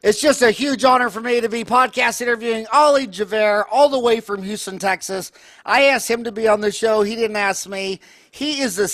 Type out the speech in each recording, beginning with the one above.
It's just a huge honor for me to be podcast interviewing Ali Jhaver all the way from Houston, Texas. I asked him to be on the show. He didn't ask me. He is the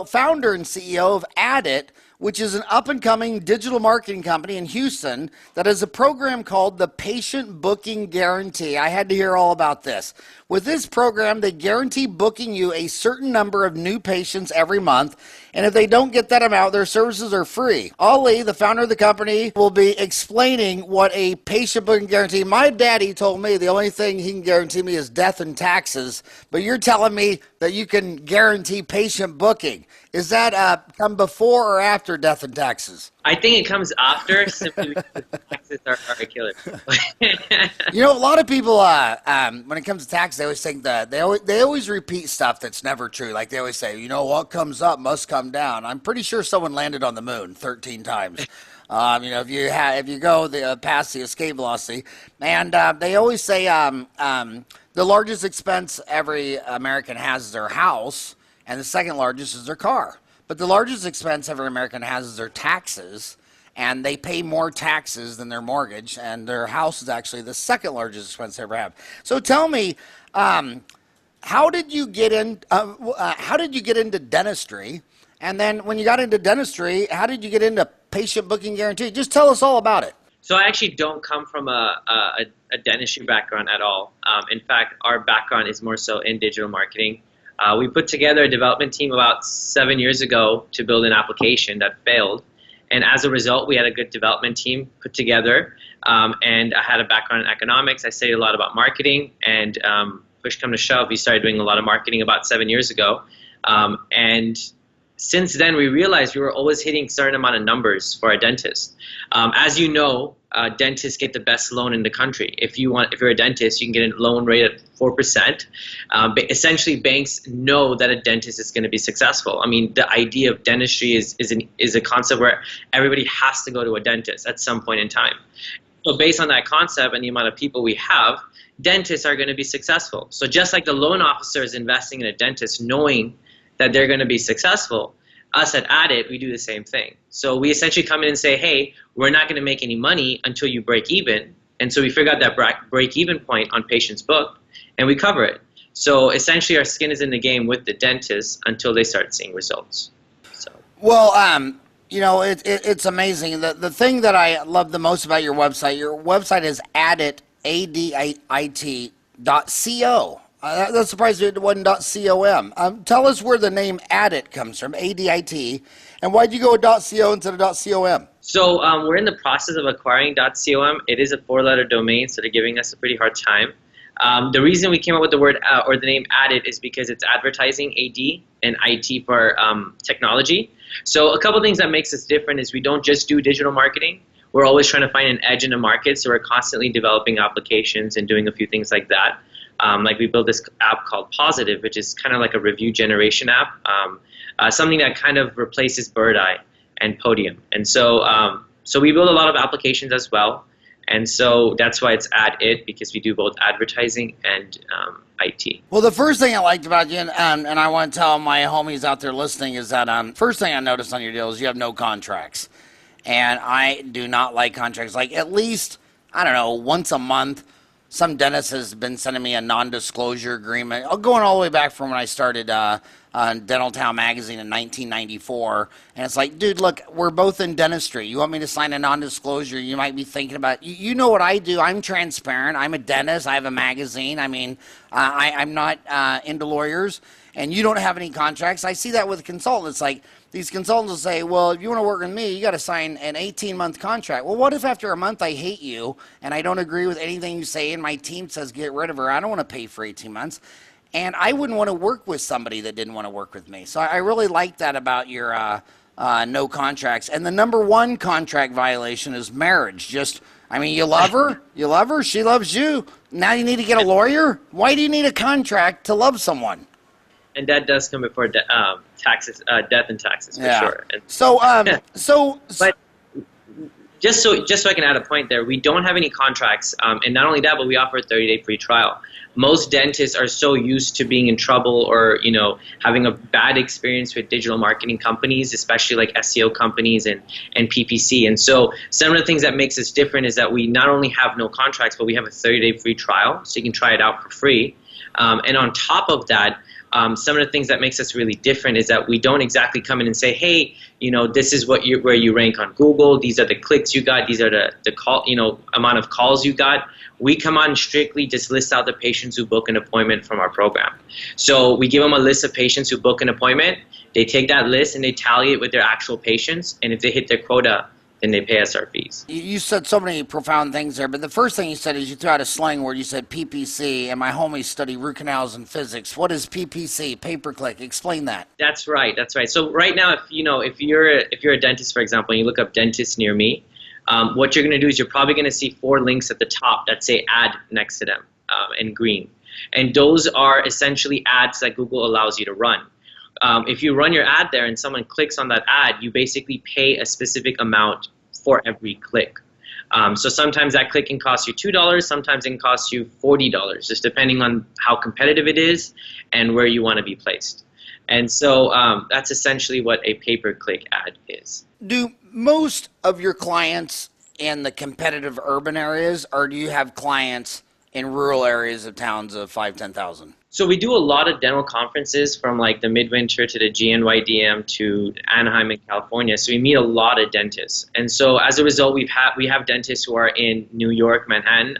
founder and CEO of Adit, which is an up-and-coming digital marketing company in Houston that has a program called the Patient Booking Guarantee. I had to hear all about this. With this program, they guarantee booking you a certain number of new patients every month, and if they don't get that amount, their services are free. Ali, the founder of the company, will be explaining what a patient booking guarantee. My daddy told me the only thing he can guarantee me is death and taxes, but you're telling me that you can guarantee patient booking. Is that come before or after death and taxes? I think it comes after, simply because taxes are a killer. You know, a lot of people, when it comes to taxes, they always think that they always repeat stuff that's never true. Like they always say, you know, what comes up must come down. I'm pretty sure someone landed on the moon 13 times. You know, if you go past the escape velocity, and they always say the largest expense every American has is their house, and the second largest is their car. But the largest expense every American has is their taxes, and they pay more taxes than their mortgage, and their house is actually the second largest expense they ever have. So tell me, how did you get into dentistry? And then when you got into dentistry, how did you get into patient booking guarantee? Just tell us all about it. So I actually don't come from a dentistry background at all. In fact, our background is more so in digital marketing. We put together a development team about 7 years ago to build an application that failed. And as a result, we had a good development team put together. And I had a background in economics. I studied a lot about marketing. And push come to shove, we started doing a lot of marketing about 7 years ago. And since then, we realized we were always hitting a certain amount of numbers for our dentist. As you know, dentists get the best loan in the country. If you're a dentist, you can get a loan rate at 4%. But essentially, banks know that a dentist is going to be successful. I mean, the idea of dentistry is a concept where everybody has to go to a dentist at some point in time. So based on that concept and the amount of people we have, dentists are going to be successful. So just like the loan officer is investing in a dentist knowing that they're going to be successful, us at Adit, we do the same thing. So we essentially come in and say, hey, we're not going to make any money until you break even. And so we figure out that break-even point on patients booked, and we cover it. So essentially our skin is in the game with the dentist until they start seeing results. So. Well, you know, it's amazing. The thing that I love the most about your website is Adit, ADIT.co. That surprised me it wasn't .com. Tell us where the name Adit comes from, ADIT, and why'd you go with .co instead of .com? So we're in the process of acquiring .com. It is a 4-letter domain, so they're giving us a pretty hard time. The reason we came up with the word or the name Adit is because it's advertising, AD, and IT for technology. So a couple things that makes us different is we don't just do digital marketing. We're always trying to find an edge in the market, so we're constantly developing applications and doing a few things like that. Like we built this app called Positive, which is kind of like a review generation app, something that kind of replaces Bird Eye and Podium. And so so we build a lot of applications as well. And so that's why it's Adit, because we do both advertising and IT. Well, the first thing I liked about you, and I want to tell my homies out there listening, is that first thing I noticed on your deal is you have no contracts. And I do not like contracts. Like at least, I don't know, once a month, some dentist has been sending me a non-disclosure agreement. I'm going all the way back from when I started on Dental Town magazine in 1994. And it's like, dude, look, we're both in dentistry. You want me to sign a non-disclosure? You might be thinking about, you know what I do. I'm transparent. I'm a dentist. I have a magazine. I mean, I'm not into lawyers. And you don't have any contracts. I see that with consultants. Like, these consultants will say, well, if you want to work with me, you got to sign an 18-month contract. Well, what if after a month I hate you and I don't agree with anything you say and my team says get rid of her? I don't want to pay for 18 months. And I wouldn't want to work with somebody that didn't want to work with me. So I really like that about your no contracts. And the number one contract violation is marriage. Just, I mean, you love her, she loves you. Now you need to get a lawyer? Why do you need a contract to love someone? And that does come before taxes, death and taxes, for sure. And, So, but Just so I can add a point there, we don't have any contracts, and not only that, but we offer a 30-day free trial. Most dentists are so used to being in trouble or having a bad experience with digital marketing companies, especially like SEO companies and PPC. And so some of the things that makes us different is that we not only have no contracts, but we have a 30-day free trial, so you can try it out for free. And on top of that, some of the things that makes us really different is that we don't exactly come in and say, hey, this is where you rank on Google. These are the clicks you got. These are the call, amount of calls you got. We come on strictly just list out the patients who book an appointment from our program. So we give them a list of patients who book an appointment. They take that list and they tally it with their actual patients. And if they hit their quota, then they pay us our fees. You said so many profound things there, but the first thing you said is you threw out a slang word. You said PPC, and my homies study root canals and physics. What is PPC? Pay-per-click. Explain that. That's right. So right now, if you're a dentist, for example, and you look up dentist near me, what you're going to do is you're probably going to see 4 links at the top that say ad next to them in green. And those are essentially ads that Google allows you to run. If you run your ad there and someone clicks on that ad, you basically pay a specific amount for every click. So sometimes that click can cost you $2, sometimes it can cost you $40, just depending on how competitive it is and where you want to be placed. And so that's essentially what a pay-per-click ad is. Do most of your clients in the competitive urban areas, or do you have clients in rural areas of towns of 5,000, 10,000? So we do a lot of dental conferences from like the Midwinter to the GNYDM to Anaheim in California. So we meet a lot of dentists. And so as a result, we have dentists who are in New York, Manhattan,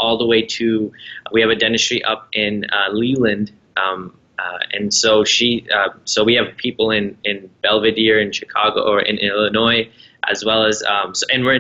all the way to, we have a dentistry up in Leland. And so so we have people in Belvedere in Chicago or in Illinois, as well as,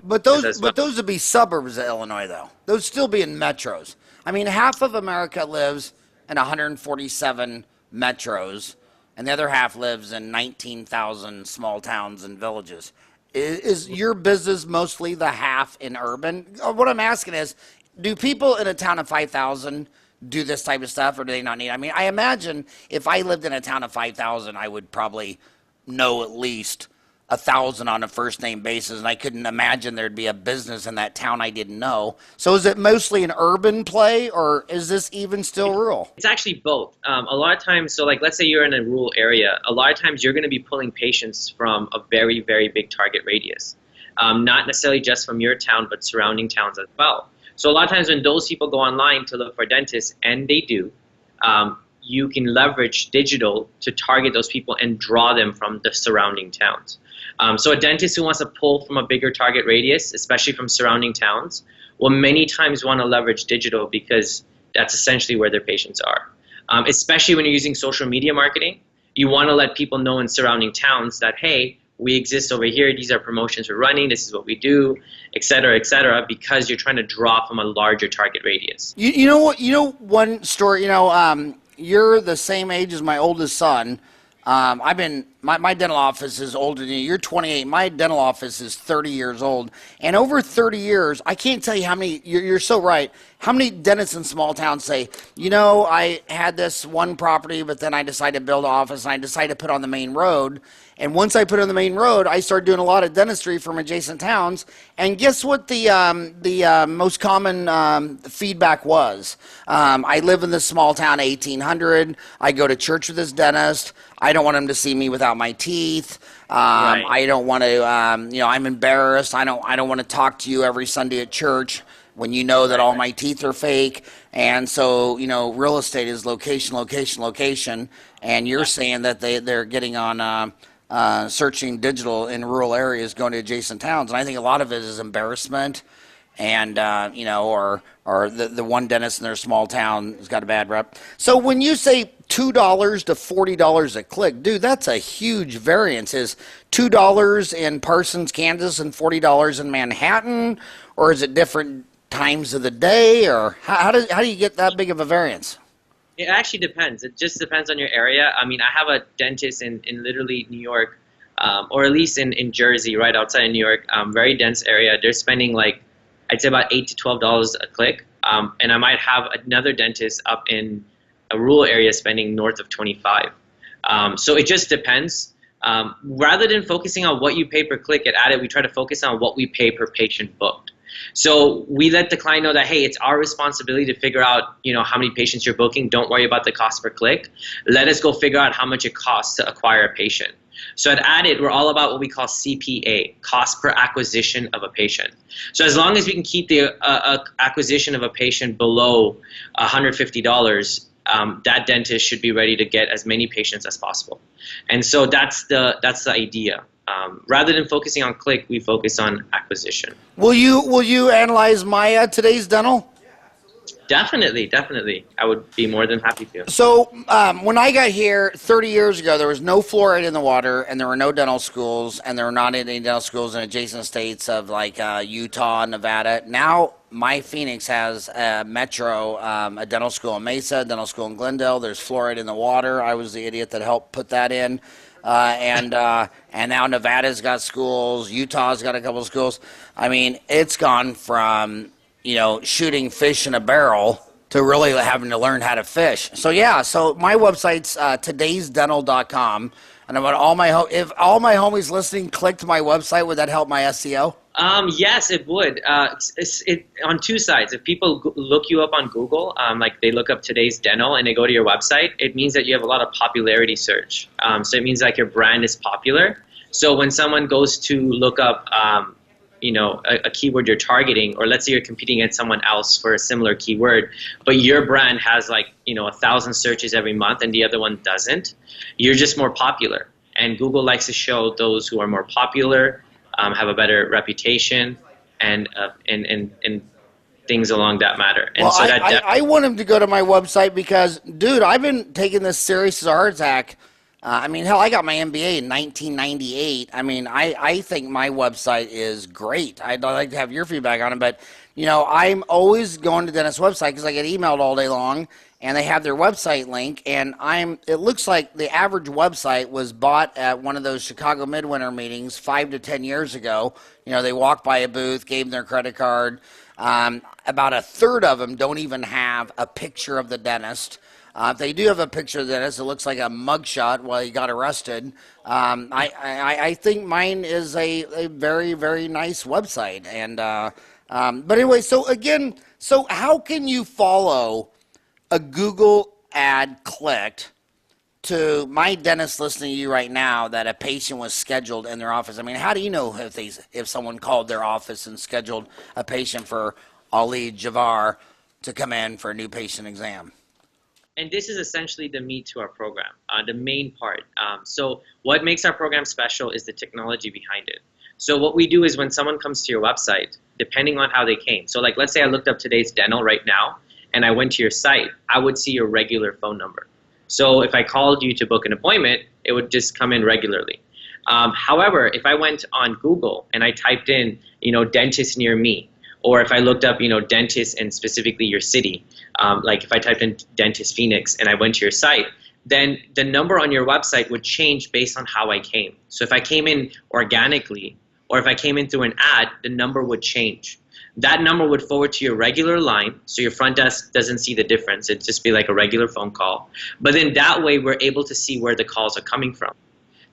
But those would be suburbs of Illinois, though. Those still be in metros. I mean, half of America lives in 147 metros, and the other half lives in 19,000 small towns and villages. Is your business mostly the half in urban? What I'm asking is, do people in a town of 5,000 do this type of stuff, or do they not need? I mean, I imagine if I lived in a town of 5,000, I would probably know at least 1,000 on a first name basis, and I couldn't imagine there'd be a business in that town I didn't know. So is it mostly an urban play, or is this even still rural? It's actually both. A lot of times, so like let's say you're in a rural area, a lot of times you're going to be pulling patients from a very, very big target radius. Not necessarily just from your town, but surrounding towns as well. So a lot of times when those people go online to look for dentists, and they do, you can leverage digital to target those people and draw them from the surrounding towns. So a dentist who wants to pull from a bigger target radius, especially from surrounding towns, will many times want to leverage digital because that's essentially where their patients are. Especially when you're using social media marketing, you want to let people know in surrounding towns that, hey, we exist over here, these are promotions we're running, this is what we do, et cetera, because you're trying to draw from a larger target radius. You know what? You know one story. You're the same age as my oldest son. My dental office is older than you. You're 28. My dental office is 30 years old. And over 30 years, I can't tell you how many, you're so right, how many dentists in small towns say, I had this one property, but then I decided to build an office, and I decided to put on the main road. And once I put on the main road, I started doing a lot of dentistry from adjacent towns. And guess what the most common feedback was? I live in this small town, 1,800. I go to church with this dentist. I don't want him to see me without my teeth. Right. I don't want to, I'm embarrassed. I don't want to talk to you every Sunday at church when you know that all my teeth are fake. And so, real estate is location, location, location. And you're saying that they're getting on searching digital in rural areas, going to adjacent towns. And I think a lot of it is embarrassment. And, or the one dentist in their small town has got a bad rep. So when you say $2 to $40 a click, dude, that's a huge variance. Is $2 in Parsons, Kansas, and $40 in Manhattan? Or is it different times of the day? Or how do you get that big of a variance? It actually depends. It just depends on your area. I mean, I have a dentist in literally New York, or at least in Jersey, right outside of New York, very dense area. They're spending I'd say about $8 to $12 a click. And I might have another dentist up in a rural area spending north of 25. So it just depends. Rather than focusing on what you pay per click at Adit, we try to focus on what we pay per patient booked. So we let the client know that, hey, it's our responsibility to figure out, how many patients you're booking. Don't worry about the cost per click. Let us go figure out how much it costs to acquire a patient. So at Adit, we're all about what we call CPA, cost per acquisition of a patient. So as long as we can keep the acquisition of a patient below $150, that dentist should be ready to get as many patients as possible. And so that's the idea. Rather than focusing on click, we focus on acquisition. Will you analyze my Today's Dental? Definitely. I would be more than happy to. So when I got here 30 years ago, there was no fluoride in the water, and there were no dental schools, and there were not any dental schools in adjacent states of like Utah, Nevada. Now my Phoenix has a Metro, a dental school in Mesa, a dental school in Glendale. There's fluoride in the water. I was the idiot that helped put that in. And now Nevada's got schools. Utah's got a couple of schools. I mean, it's gone from shooting fish in a barrel to really having to learn how to fish. So yeah, so my website's todaysdental.com, and if all my homies listening clicked my website, would that help my SEO? Yes, it would. It on two sides. If people look you up on Google, like they look up Today's Dental and they go to your website, it means that you have a lot of popularity search. So it means like your brand is popular. So when someone goes to look up a keyword you're targeting, or let's say you're competing against someone else for a similar keyword, but your brand has 1,000 searches every month and the other one doesn't, you're just more popular. And Google likes to show those who are more popular, have a better reputation, and things along that matter. And well, so I want him to go to my website because, dude, I've been taking this serious as a heart attack. Hell, I got my MBA in 1998. I think my website is great. I'd like to have your feedback on it, but, I'm always going to dentist website because I get emailed all day long, and they have their website link, and it looks like the average website was bought at one of those Chicago Midwinter meetings 5 to 10 years ago. They walked by a booth, gave them their credit card. About a third of them don't even have a picture of the dentist. If they do have a picture of the dentist, it looks like a mugshot while he got arrested. I think mine is a very, very nice website. But anyway, so how can you follow a Google ad clicked to my dentist listening to you right now that a patient was scheduled in their office? How do you know if someone called their office and scheduled a patient for Ali Jhaver to come in for a new patient exam? And this is essentially the meat to our program, the main part. So what makes our program special is the technology behind it. So what we do is when someone comes to your website, depending on how they came. So let's say I looked up Today's Dental right now, and I went to your site, I would see your regular phone number. So if I called you to book an appointment, it would just come in regularly. However, if I went on Google and I typed in, dentist near me, or if I looked up, dentist and specifically your city, like if I typed in dentist Phoenix and I went to your site, then the number on your website would change based on how I came. So if I came in organically, or if I came in through an ad, the number would change. That number would forward to your regular line, so your front desk doesn't see the difference. It'd just be like a regular phone call. But then that way, we're able to see where the calls are coming from.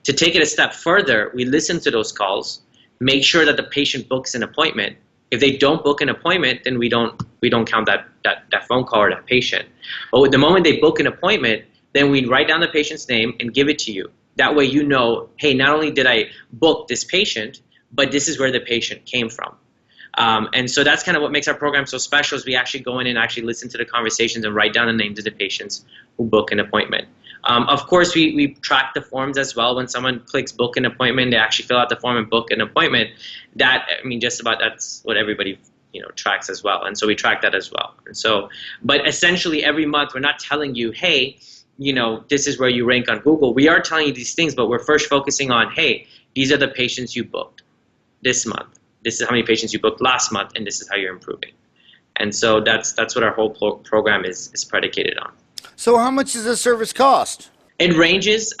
To take it a step further, we listen to those calls, make sure that the patient books an appointment. If they don't book an appointment, then we don't count that phone call or that patient. But the moment they book an appointment, then we write down the patient's name and give it to you. That way you know, hey, not only did I book this patient, but this is where the patient came from. And so that's kind of what makes our program so special, is we actually go in and actually listen to the conversations and write down the names of the patients who book an appointment. Of course, we track the forms as well. When someone clicks book an appointment, they actually fill out the form and book an appointment. Just about that's what everybody tracks as well. And so we track that as well. And so, but essentially every month we're not telling you, hey, this is where you rank on Google. We are telling you these things, but we're first focusing on, hey, these are the patients you booked this month. This is how many patients you booked last month, and this is how you're improving. And so that's what our whole program is predicated on. So how much does this service cost? It ranges.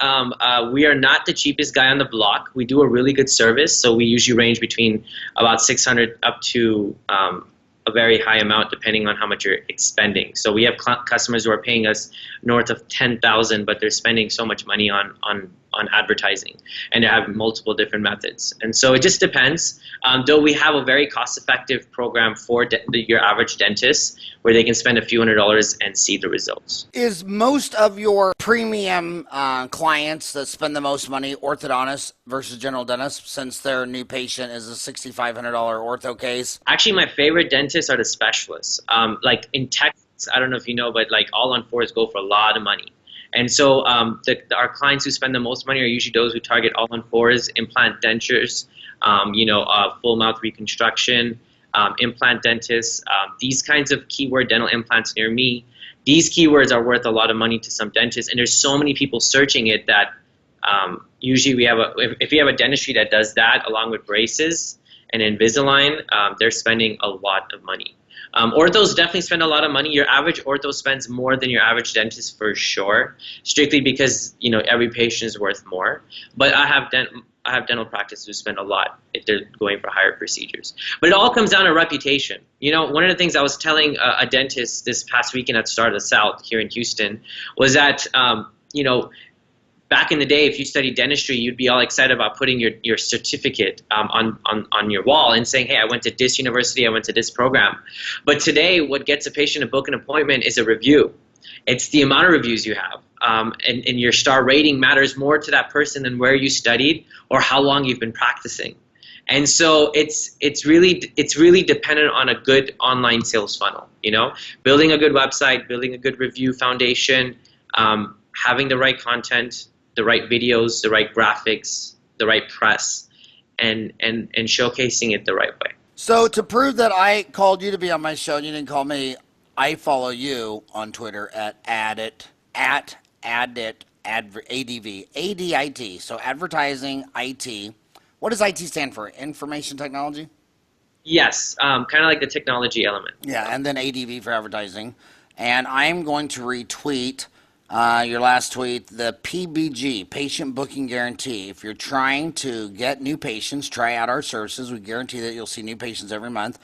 We are not the cheapest guy on the block. We do a really good service, so we usually range between about $600 up to a very high amount, depending on how much you're expending. So we have customers who are paying us north of $10,000, but they're spending so much money on on advertising, and they have multiple different methods. And so it just depends. Though we have a very cost-effective program for your average dentist where they can spend a few $100s and see the results. Is most of your premium clients that spend the most money orthodontists versus general dentists, since their new patient is a $6,500 ortho case? Actually, my favorite dentists are the specialists. Like in Texas, I don't know if you know, but like all on fours go for a lot of money. And so our clients who spend the most money are usually those who target all on fours, implant dentures, full mouth reconstruction, implant dentists, these kinds of keyword dental implants near me. These keywords are worth a lot of money to some dentists, and there's so many people searching it that usually if you have a dentistry that does that along with braces and Invisalign, they're spending a lot of money. Orthos definitely spend a lot of money. Your average ortho spends more than your average dentist for sure, strictly because every patient is worth more. But I have dental practices who spend a lot if they're going for higher procedures. But it all comes down to reputation. One of the things I was telling a dentist this past weekend at Star of the South here in Houston was that back in the day, if you studied dentistry, you'd be all excited about putting your certificate on your wall and saying, hey, I went to this university, I went to this program. But today, what gets a patient to book an appointment is a review. It's the amount of reviews you have. And your star rating matters more to that person than where you studied or how long you've been practicing. And so it's really dependent on a good online sales funnel. Building a good website, building a good review foundation, having the right content, the right videos, the right graphics, the right press, and showcasing it the right way. So to prove that I called you to be on my show and you didn't call me, I follow you on Twitter at Adit, ADV, ADIT. So advertising, IT. What does IT stand for? Information technology? Yes, kind of like the technology element. Yeah, and then ADV for advertising. And I'm going to retweet your last tweet, the PBG, Patient Booking Guarantee. If you're trying to get new patients, try out our services. We guarantee that you'll see new patients every month.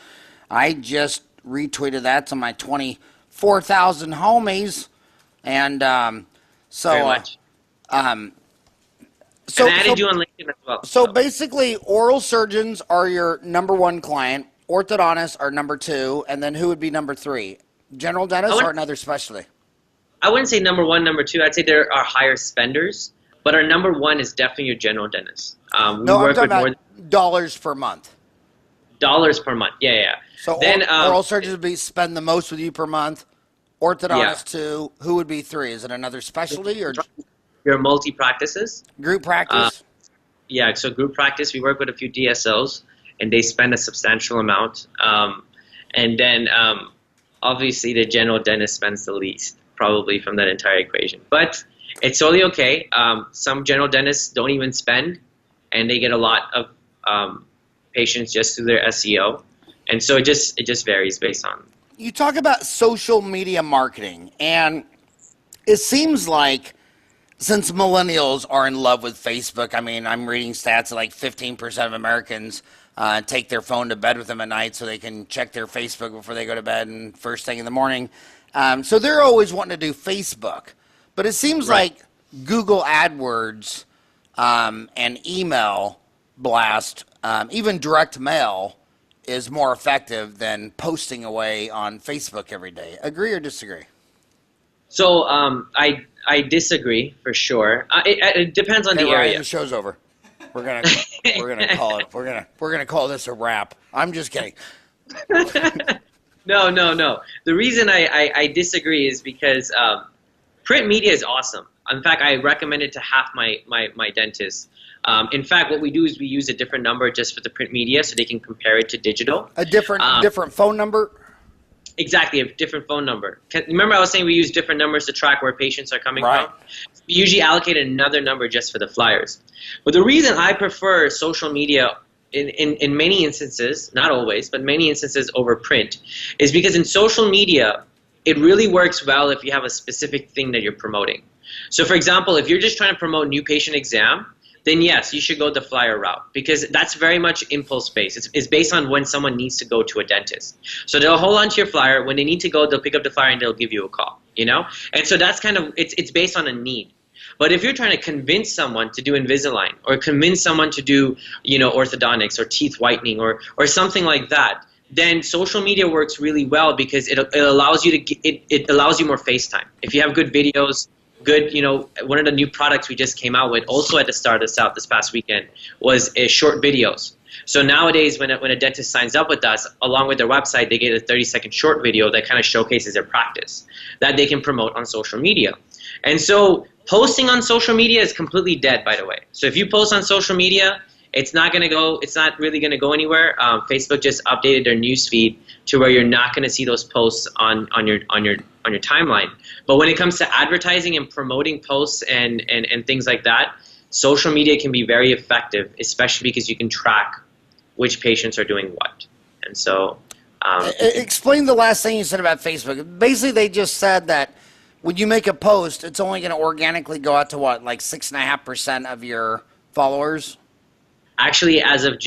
I just retweeted that to my 24,000 homies. And Very much. And I added you on LinkedIn as well. So basically, oral surgeons are your number one client, orthodontists are number two, and then who would be number three? General dentists or another specialty? I wouldn't say number one, number two. I'd say there are higher spenders, but our number one is definitely your general dentist. I'm talking about dollars per month. Dollars per month, yeah. So then, oral surgeons would spend the most with you per month. Orthodontist two. Who would be three? Is it another specialty or your multi-practices? Group practice? Yeah, so group practice, we work with a few DSOs, and they spend a substantial amount. And then obviously the general dentist spends the least, probably from that entire equation. But it's totally okay. Some general dentists don't even spend, and they get a lot of patients just through their SEO. And so it just varies based on. You talk about social media marketing, and it seems like since millennials are in love with Facebook, I mean, I'm reading stats that like 15% of Americans take their phone to bed with them at night so they can check their Facebook before they go to bed and first thing in the morning. So they're always wanting to do Facebook. But it seems like Google AdWords and email blast, even direct mail, is more effective than posting away on Facebook every day. Agree or disagree? So I disagree for sure. It depends on the Ryan, area. The show's over. We're gonna call it. We're gonna call this a wrap. I'm just kidding. No. The reason I disagree is because print media is awesome. In fact, I recommend it to half my dentists. In fact, what we do is we use a different number just for the print media so they can compare it to digital. A different phone number? Exactly, a different phone number. Remember I was saying we use different numbers to track where patients are coming from? We usually allocate another number just for the flyers. But the reason I prefer social media in many instances, not always, but many instances over print, is because in social media, it really works well if you have a specific thing that you're promoting. So for example, if you're just trying to promote new patient exam, then yes, you should go the flyer route because that's very much impulse based. It's based on when someone needs to go to a dentist. So they'll hold on to your flyer. When they need to go, they'll pick up the flyer and they'll give you a call, And so that's kind of, it's based on a need. But if you're trying to convince someone to do Invisalign or convince someone to do, orthodontics or teeth whitening or something like that, then social media works really well because it allows you to it allows you more face time. If you have good videos, good, one of the new products we just came out with also at the start of the South this past weekend was short videos. So nowadays, when a dentist signs up with us, along with their website, they get a 30-second short video that kind of showcases their practice that they can promote on social media. And so posting on social media is completely dead, by the way. So if you post on social media, it's not really going to go anywhere. Facebook just updated their news feed to where you're not going to see those posts on your timeline. But when it comes to advertising and promoting posts and things like that, social media can be very effective, especially because you can track which patients are doing what. And so explain the last thing you said about Facebook. Basically, they just said that when you make a post, it's only going to organically go out to what, like 6.5% of your followers? Actually, as of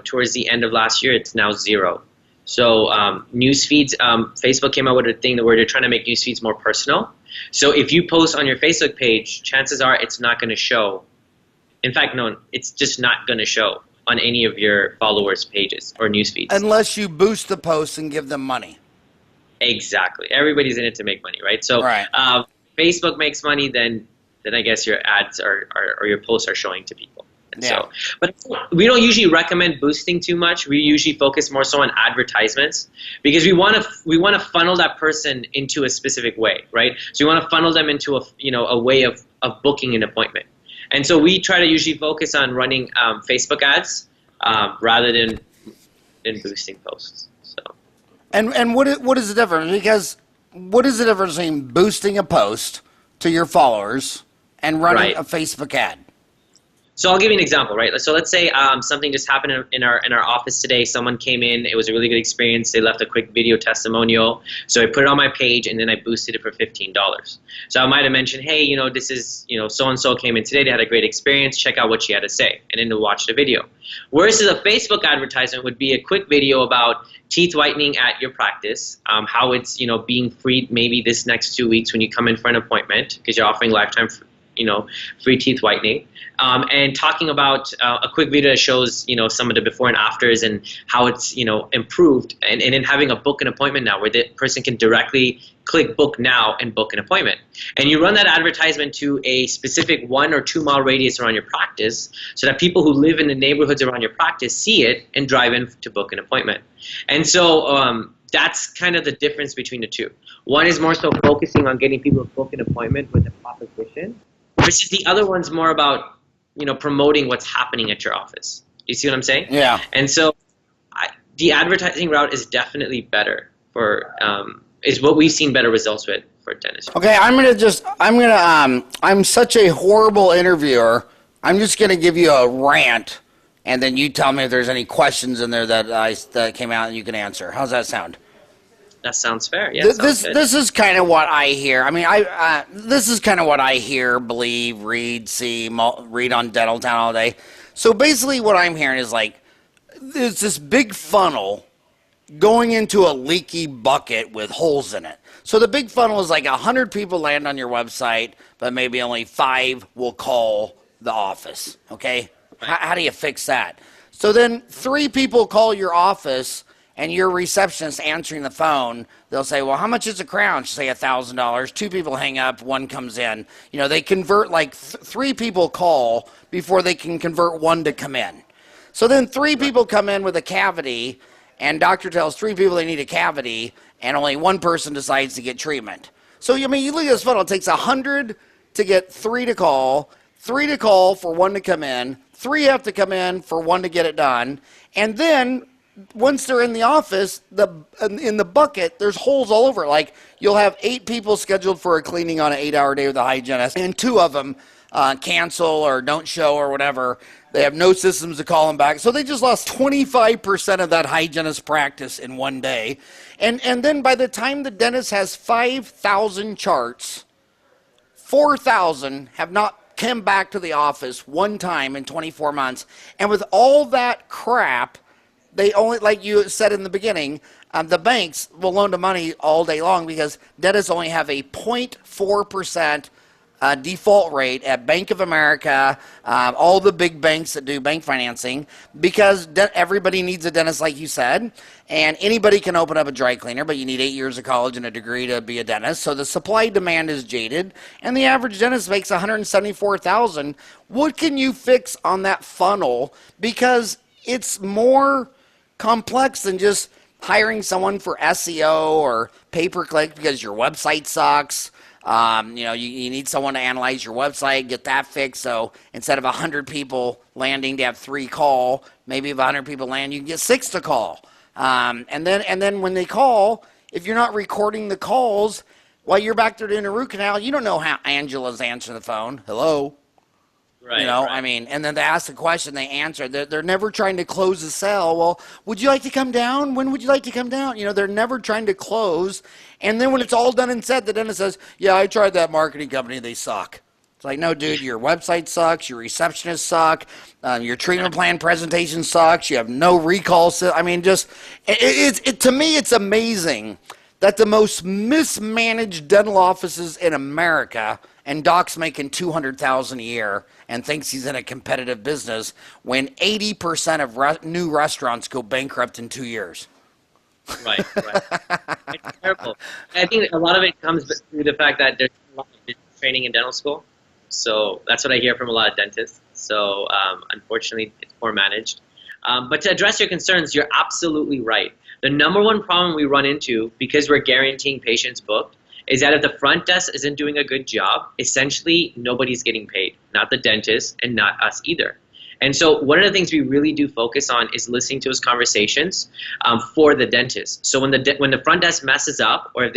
towards the end of last year, it's now 0. So news feeds, Facebook came out with a thing where they're trying to make news feeds more personal. So if you post on your Facebook page, chances are it's not going to show. In fact, no, it's just not going to show on any of your followers' pages or news feeds. Unless you boost the posts and give them money. Exactly. Everybody's in it to make money, right? So right. Facebook makes money, then I guess your ads or your posts are showing to people. And yeah. So, but we don't usually recommend boosting too much. We usually focus more so on advertisements because we want to funnel that person into a specific way, right? So we want to funnel them into a way of booking an appointment. And so we try to usually focus on running Facebook ads rather than boosting posts. So. And what is the difference? Because what is the difference between boosting a post to your followers and running a Facebook ad? So I'll give you an example, right? So let's say something just happened in our office today. Someone came in. It was a really good experience. They left a quick video testimonial. So I put it on my page, and then I boosted it for $15. So I might have mentioned, hey, this is, so-and-so came in today. They had a great experience. Check out what she had to say. And then they'll watch the video. Whereas a Facebook advertisement would be a quick video about teeth whitening at your practice, how it's, being free maybe this next 2 weeks when you come in for an appointment because you're offering lifetime free teeth whitening, and talking about a quick video that shows, some of the before and afters and how it's, improved, and then having a book an appointment now where the person can directly click book now and book an appointment. And you run that advertisement to a specific 1 or 2 mile radius around your practice so that people who live in the neighborhoods around your practice see it and drive in to book an appointment. And so that's kind of the difference between the two. One is more so focusing on getting people to book an appointment with a proposition, versus the other one's more about, promoting what's happening at your office. You see what I'm saying? Yeah. And so the advertising route is definitely better is what we've seen better results with for dentists. Okay, I'm such a horrible interviewer. I'm just going to give you a rant, and then you tell me if there's any questions in there that came out and you can answer. How's that sound? That sounds fair. Yeah. This is kind of what I hear. I mean, this is kind of what I hear, believe, read, see, read on Dental Town all day. So basically, what I'm hearing is like there's this big funnel going into a leaky bucket with holes in it. So the big funnel is like 100 people land on your website, but maybe only 5 will call the office. Okay, how do you fix that? So then 3 people call your office. And your receptionist answering the phone, they'll say, well, how much is a crown? She'll say $1,000. 2 people hang up, 1 comes in. They convert like 3 people call before they can convert 1 to come in. So then 3 people come in with a cavity, and doctor tells 3 people they need a cavity, and only 1 person decides to get treatment. So, you look at this funnel, it takes 100 to get 3 to call, 3 to call for 1 to come in, 3 have to come in for 1 to get it done, and then once they're in the office, in the bucket, there's holes all over. Like, you'll have 8 people scheduled for a cleaning on an 8-hour day with a hygienist, and 2 of them cancel or don't show or whatever. They have no systems to call them back. So they just lost 25% of that hygienist practice in 1 day. And then by the time the dentist has 5,000 charts, 4,000 have not come back to the office 1 time in 24 months. And with all that crap, they only, like you said in the beginning, the banks will loan the money all day long because dentists only have a 0.4% default rate at Bank of America, all the big banks that do bank financing, because everybody needs a dentist, like you said, and anybody can open up a dry cleaner, but you need 8 years of college and a degree to be a dentist. So the supply demand is jaded, and the average dentist makes $174,000. What can you fix on that funnel? Because it's more complex than just hiring someone for SEO or pay-per-click because your website sucks. You need someone to analyze your website, get that fixed. So instead of 100 people landing to have 3 call, maybe if 100 people land, you can get 6 to call. And then when they call, if you're not recording the calls while you're back there doing a root canal, you don't know how Angela's answering the phone. Hello. Right, right. I mean, and then they ask the question, they answer. They're never trying to close the sale. Well, would you like to come down? When would you like to come down? They're never trying to close. And then when it's all done and said, the dentist says, yeah, I tried that marketing company. They suck. It's like, no, dude, your website sucks. Your receptionists suck. Your treatment plan presentation sucks. You have no recall. I mean, to me, it's amazing that the most mismanaged dental offices in America, and Doc's making $200,000 a year and thinks he's in a competitive business, when 80% of new restaurants go bankrupt in 2 years. Right. It's terrible. I think a lot of it comes through the fact that there's a lot of training in dental school. So that's what I hear from a lot of dentists. So unfortunately, it's poor managed. But to address your concerns, you're absolutely right. The number one problem we run into, because we're guaranteeing patients booked, is that if the front desk isn't doing a good job, essentially nobody's getting paid, not the dentist and not us either. And so one of the things we really do focus on is listening to his conversations for the dentist. So when the front desk messes up, or if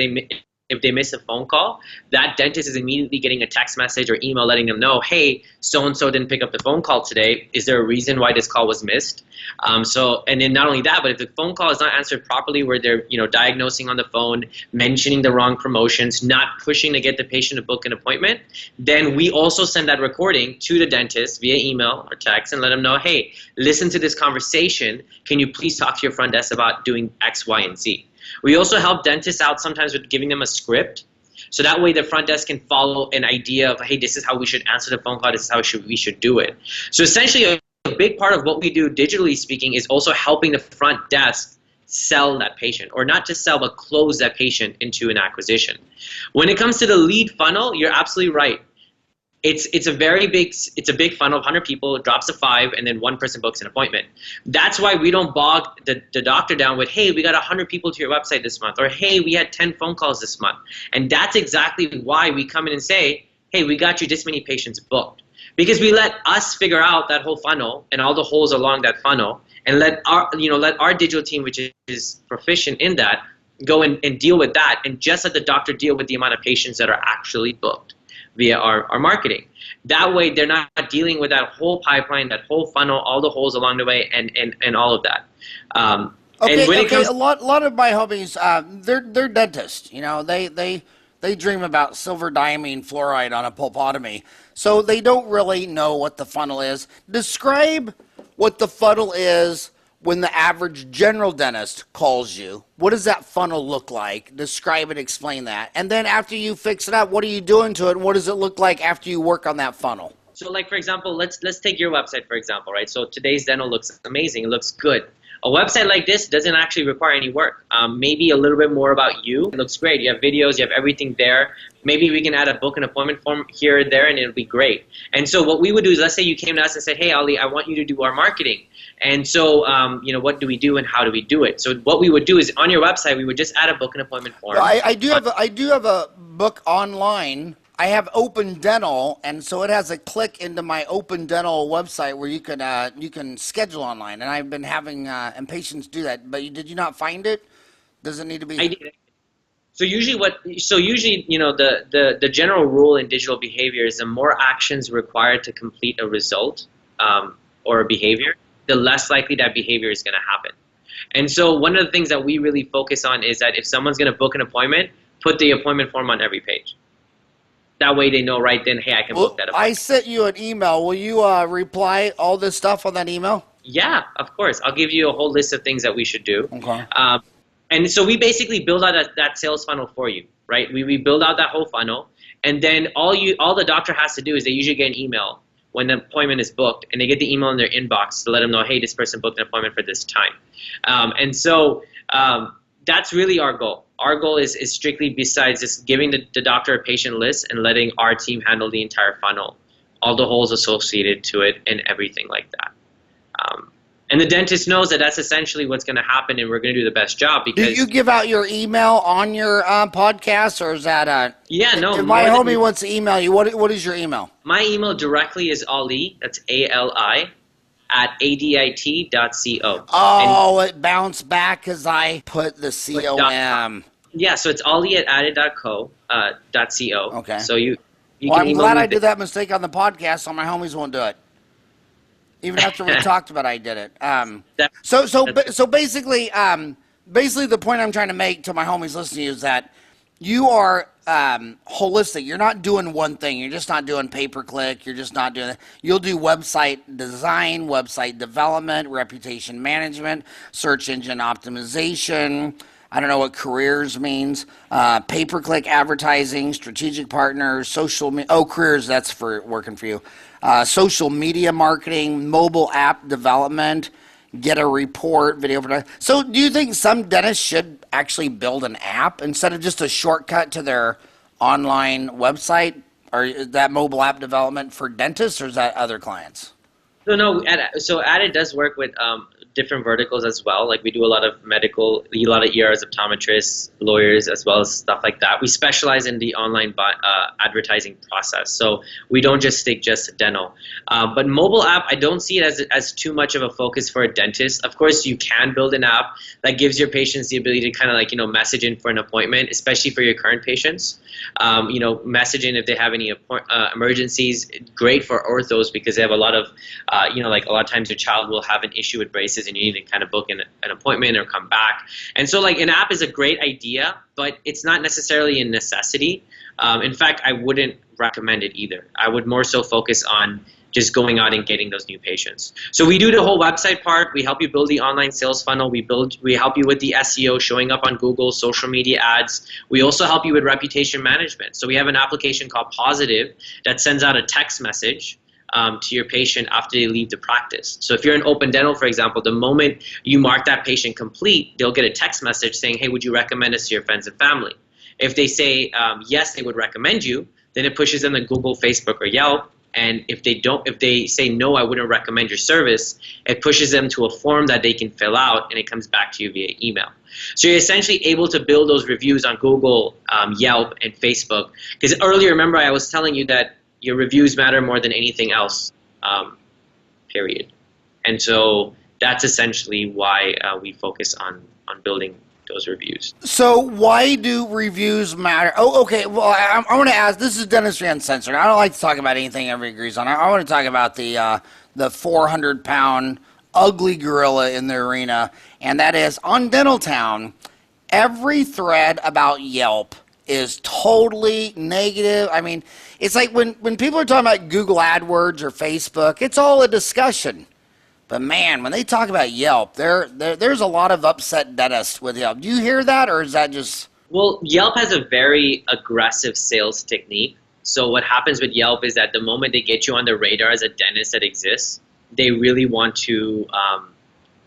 they miss a phone call, that dentist is immediately getting a text message or email letting them know, hey, so-and-so didn't pick up the phone call today. Is there a reason why this call was missed? And then not only that, but if the phone call is not answered properly, where they're diagnosing on the phone, mentioning the wrong promotions, not pushing to get the patient to book an appointment, then we also send that recording to the dentist via email or text and let them know, hey, listen to this conversation. Can you please talk to your front desk about doing X, Y, and Z? We also help dentists out sometimes with giving them a script. So that way the front desk can follow an idea of, hey, this is how we should answer the phone call. This is how we should do it. So essentially a big part of what we do, digitally speaking, is also helping the front desk sell that patient, or not just sell, but close that patient into an acquisition. When it comes to the lead funnel, you're absolutely right. It's a big funnel of 100 people, it drops to 5, and then one person books an appointment. That's why we don't bog the doctor down with, hey, we got 100 people to your website this month, or hey, we had 10 phone calls this month. And that's exactly why we come in and say, hey, we got you this many patients booked. Because we let us figure out that whole funnel and all the holes along that funnel, and let our digital team, which is proficient in that, go and deal with that, and just let the doctor deal with the amount of patients that are actually booked via our marketing. That way they're not dealing with that whole pipeline, that whole funnel, all the holes along the way, and all of that. A lot of my homies, they're dentists. They dream about silver diamine fluoride on a pulpotomy, so they don't really know what the funnel is. Describe what the funnel is when the average general dentist calls you. What does that funnel look like? Describe it, explain that. And then after you fix it up, what are you doing to it, and what does it look like after you work on that funnel? So like, for example, let's take your website, for example, right? So today's dental looks amazing. It looks good. A website like this doesn't actually require any work. Maybe a little bit more about you. It looks great. You have videos, you have everything there. Maybe we can add a book and appointment form here and there, and it'll be great. And so what we would do is, let's say you came to us and said, hey, Ali, I want you to do our marketing. And so, what do we do and how do we do it? So what we would do is, on your website, we would just add a book and appointment form. I do have a book online. I have Open Dental, and so it has a click into my Open Dental website where you can schedule online. And I've been having patients do that. But did you not find it? Does it need to be? I did. So usually, the general rule in digital behavior is the more actions required to complete a result or a behavior, the less likely that behavior is going to happen. And so one of the things that we really focus on is that if someone's going to book an appointment, put the appointment form on every page. That way they know right then, hey, I can book that appointment. I sent you an email. Will you reply all this stuff on that email? Yeah, of course. I'll give you a whole list of things that we should do. Okay. And so we basically build out that sales funnel for you, right? We build out that whole funnel. And then all the doctor has to do is they usually get an email when the appointment is booked, and they get the email in their inbox to let them know, hey, this person booked an appointment for this time. And so that's really our goal. Our goal is strictly, besides just giving the doctor a patient list and letting our team handle the entire funnel, all the holes associated to it and everything like that. And the dentist knows that that's essentially what's going to happen, and we're going to do the best job. Because do you give out your email on your podcast, or is that yeah, no. If my homie wants to email you, what is your email? My email directly is Ali, that's ALI, at adit.co. Oh, it bounced back because I put the com. Yeah, so it's Ali at adit.co. Okay. So you well, can I'm glad I did that mistake on the podcast, so my homies won't do it. Even after we talked about it, I did it. So basically, the point I'm trying to make to my homies listening is that you are holistic. You're not doing one thing. You're just not doing pay-per-click. You're just not doing it. You'll do website design, website development, reputation management, search engine optimization. I don't know what careers means. Pay-per-click advertising, strategic partners, social media. Oh, careers, that's for working for you. Social media marketing, mobile app development, get a report, video production. So do you think some dentists should actually build an app instead of just a shortcut to their online website? Or is that mobile app development for dentists, or is that other clients? No. So Adit does work with different verticals as well. Like we do a lot of medical, a lot of ERs, optometrists, lawyers, as well as stuff like that. We specialize in the online advertising process. So we don't just stick just to dental. But mobile app, I don't see it as too much of a focus for a dentist. Of course, you can build an app that gives your patients the ability to kind of message in for an appointment, especially for your current patients. Message in if they have any emergencies. Great for orthos because they have a lot of, a lot of times your child will have an issue with braces and you need to kind of book an appointment or come back. And so an app is a great idea, but it's not necessarily a necessity. In fact, I wouldn't recommend it either. I would more so focus on just going out and getting those new patients. So we do the whole website part. We help you build the online sales funnel. We help you with the SEO, showing up on Google, social media ads. We also help you with reputation management. So we have an application called Positive that sends out a text message to your patient after they leave the practice. So if you're in open dental, for example, the moment you mark that patient complete, they'll get a text message saying, hey, would you recommend us to your friends and family? If they say yes, they would recommend you, then it pushes them to Google, Facebook, or Yelp. And if they say no, I wouldn't recommend your service, it pushes them to a form that they can fill out, and it comes back to you via email. So you're essentially able to build those reviews on Google, Yelp, and Facebook. Because earlier, remember, I was telling you that your reviews matter more than anything else, period. And so that's essentially why we focus on building those reviews. So why do reviews matter? Oh, okay. Well, I want to ask, this is Dentistry Uncensored. I don't like to talk about anything everybody agrees on. I want to talk about the 400-pound ugly gorilla in the arena, and that is on Dental Town, every thread about Yelp is totally negative. I mean, it's like when people are talking about Google AdWords or Facebook, it's all a discussion. But man, when they talk about Yelp, there's a lot of upset dentists with Yelp. Do you hear that, or is that just... Well, Yelp has a very aggressive sales technique. So what happens with Yelp is that the moment they get you on the radar as a dentist that exists, they really want to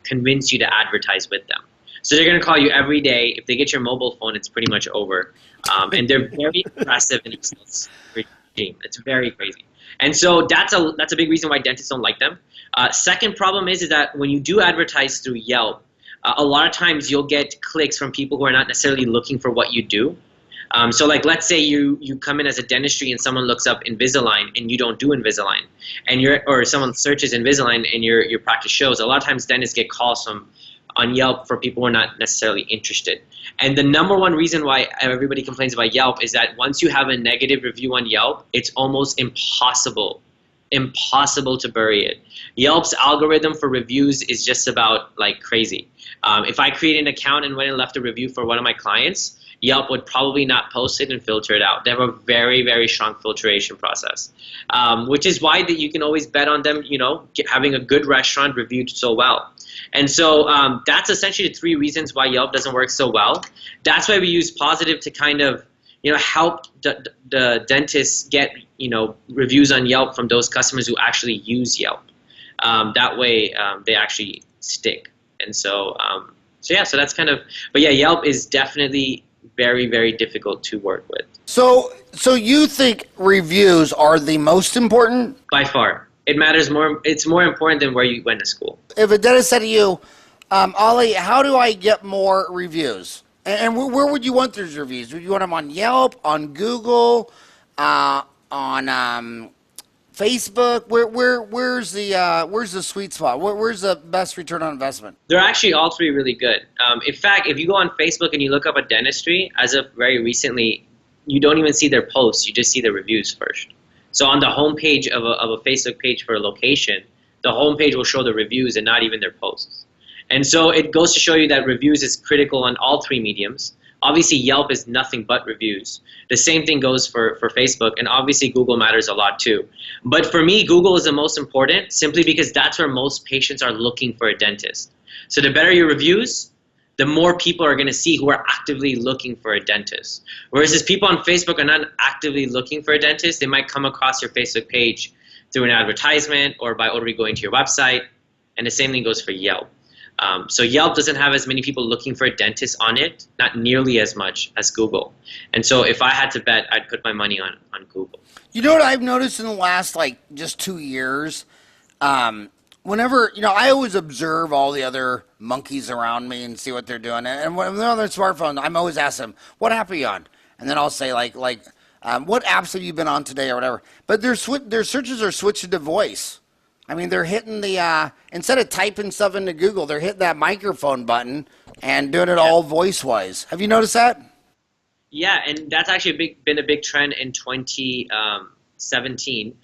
convince you to advertise with them. So they're going to call you every day. If they get your mobile phone, it's pretty much over. And they're very aggressive in their sales regime. It's very crazy. And so that's a big reason why dentists don't like them. Second problem is that when you do advertise through Yelp, a lot of times you'll get clicks from people who are not necessarily looking for what you do. So let's say you come in as a dentistry and someone looks up Invisalign and you don't do Invisalign, or someone searches Invisalign and your practice shows. A lot of times dentists get calls on Yelp for people who are not necessarily interested. And the number one reason why everybody complains about Yelp is that once you have a negative review on Yelp, it's almost impossible to bury it. Yelp's algorithm for reviews is just about crazy. If I create an account and went and left a review for one of my clients, Yelp would probably not post it and filter it out. They have a very, very strong filtration process, which is why that you can always bet on them, having a good restaurant reviewed so well. And so that's essentially the three reasons why Yelp doesn't work so well. That's why we use Positive to kind of, help the dentists get, reviews on Yelp from those customers who actually use Yelp. That way, they actually stick. And so that's kind of, but yeah, Yelp is definitely very, very difficult to work with. So you think reviews are the most important? By far. It matters more. It's more important than where you went to school. If a dentist said to you, Ollie, how do I get more reviews? And where would you want those reviews? Would you want them on Yelp, on Google, on Facebook? Where's the sweet spot? Where's the best return on investment? They're actually all three really good. In fact, if you go on Facebook and you look up a dentistry, as of very recently, you don't even see their posts. You just see the reviews first. So on the homepage of a Facebook page for a location, the homepage will show the reviews and not even their posts. And so it goes to show you that reviews is critical on all three mediums. Obviously, Yelp is nothing but reviews. The same thing goes for Facebook, and obviously Google matters a lot too. But for me, Google is the most important simply because that's where most patients are looking for a dentist. So the better your reviews, the more people are going to see who are actively looking for a dentist. Whereas if people on Facebook are not actively looking for a dentist, they might come across your Facebook page through an advertisement or by already going to your website. And the same thing goes for Yelp. So Yelp doesn't have as many people looking for a dentist on it, not nearly as much as Google. And so if I had to bet, I'd put my money on Google. You know what I've noticed in the last, just 2 years? Whenever, I always observe all the other monkeys around me and see what they're doing. And when they're on their smartphone, I'm always asking them, what app are you on? And then I'll say, what apps have you been on today or whatever. But their searches are switching to voice. I mean, they're hitting the, instead of typing stuff into Google, they're hitting that microphone button and doing it all voice-wise. Have you noticed that? Yeah, and that's actually been a big trend in 2017.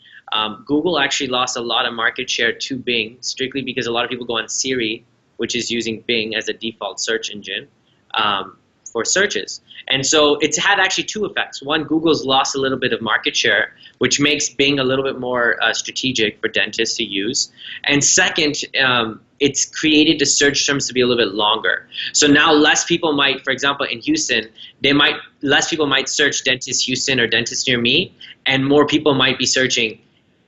Google actually lost a lot of market share to Bing, strictly because a lot of people go on Siri, which is using Bing as a default search engine for searches. And so it's had actually two effects. One, Google's lost a little bit of market share, which makes Bing a little bit more strategic for dentists to use. And second, it's created the search terms to be a little bit longer. So now less people might, for example, in Houston, less people might search dentist Houston or dentist near me, and more people might be searching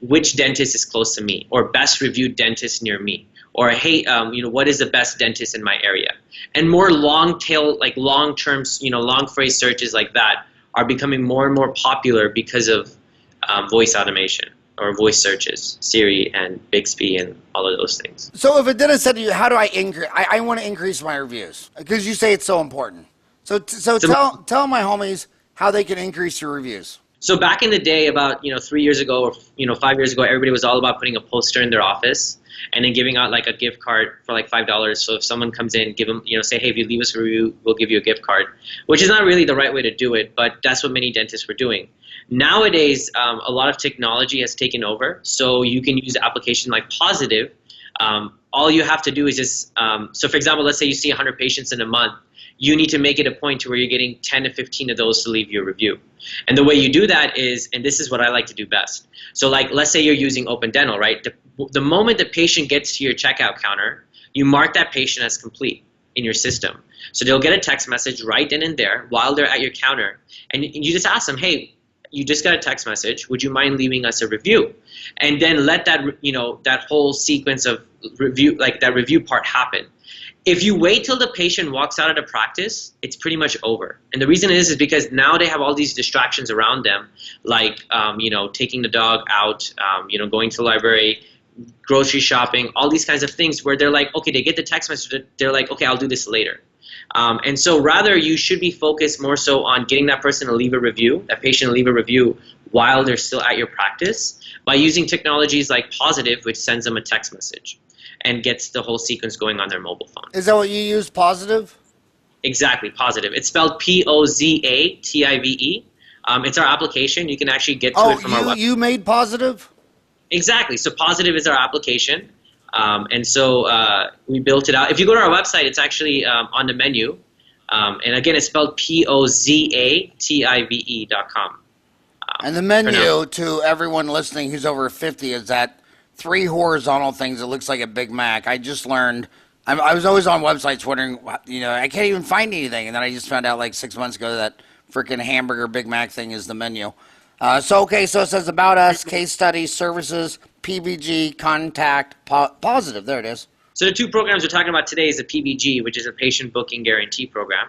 which dentist is close to me, or best reviewed dentist near me, or hey, what is the best dentist in my area? And more long tail, like long terms, long phrase searches like that are becoming more and more popular because of voice automation or voice searches, Siri and Bixby and all of those things. So if a dentist said to you, how do I increase? I want to increase my reviews because you say it's so important. So tell my homies how they can increase your reviews. So back in the day, about 3 years ago or 5 years ago, everybody was all about putting a poster in their office and then giving out like a gift card for like $5. So if someone comes in, give them, say, hey, if you leave us a review, we'll give you a gift card, which is not really the right way to do it, but that's what many dentists were doing. Nowadays, a lot of technology has taken over, so you can use the application like Positive. All you have to do is just, so for example, let's say you see 100 patients in a month. You need to make it a point to where you're getting 10 to 15 of those to leave you a review. And the way you do that is, and this is what I like to do best. So like, let's say you're using Open Dental, right? The moment the patient gets to your checkout counter, you mark that patient as complete in your system. So they'll get a text message right then and there while they're at your counter. And you just ask them, hey, you just got a text message. Would you mind leaving us a review? And then let that, that whole sequence of review, like that review part happen. If you wait till the patient walks out of the practice, it's pretty much over. And the reason is because now they have all these distractions around them, like, taking the dog out, going to the library, grocery shopping, all these kinds of things where they're like, okay, they get the text message, they're like, okay, I'll do this later. And so rather you should be focused more so on getting that person to leave a review, that patient to leave a review while they're still at your practice by using technologies like Positive, which sends them a text message and gets the whole sequence going on their mobile phone. Is that what you use, Positive? Exactly, Positive. It's spelled Pozative. It's our application. You can actually get to it from our website. You made Positive? Exactly. So Positive is our application. And so we built it out. If you go to our website, it's actually on the menu. And again, it's spelled Pozative.com. And the menu, to everyone listening who's over 50, is that 3 horizontal things that looks like a Big Mac. I just learned, I was always on websites wondering, I can't even find anything. And then I just found out like 6 months ago that freaking hamburger Big Mac thing is the menu. So it says about us, case studies, services, PBG, contact, positive. There it is. So the two programs we're talking about today is the PBG, which is a patient booking guarantee program.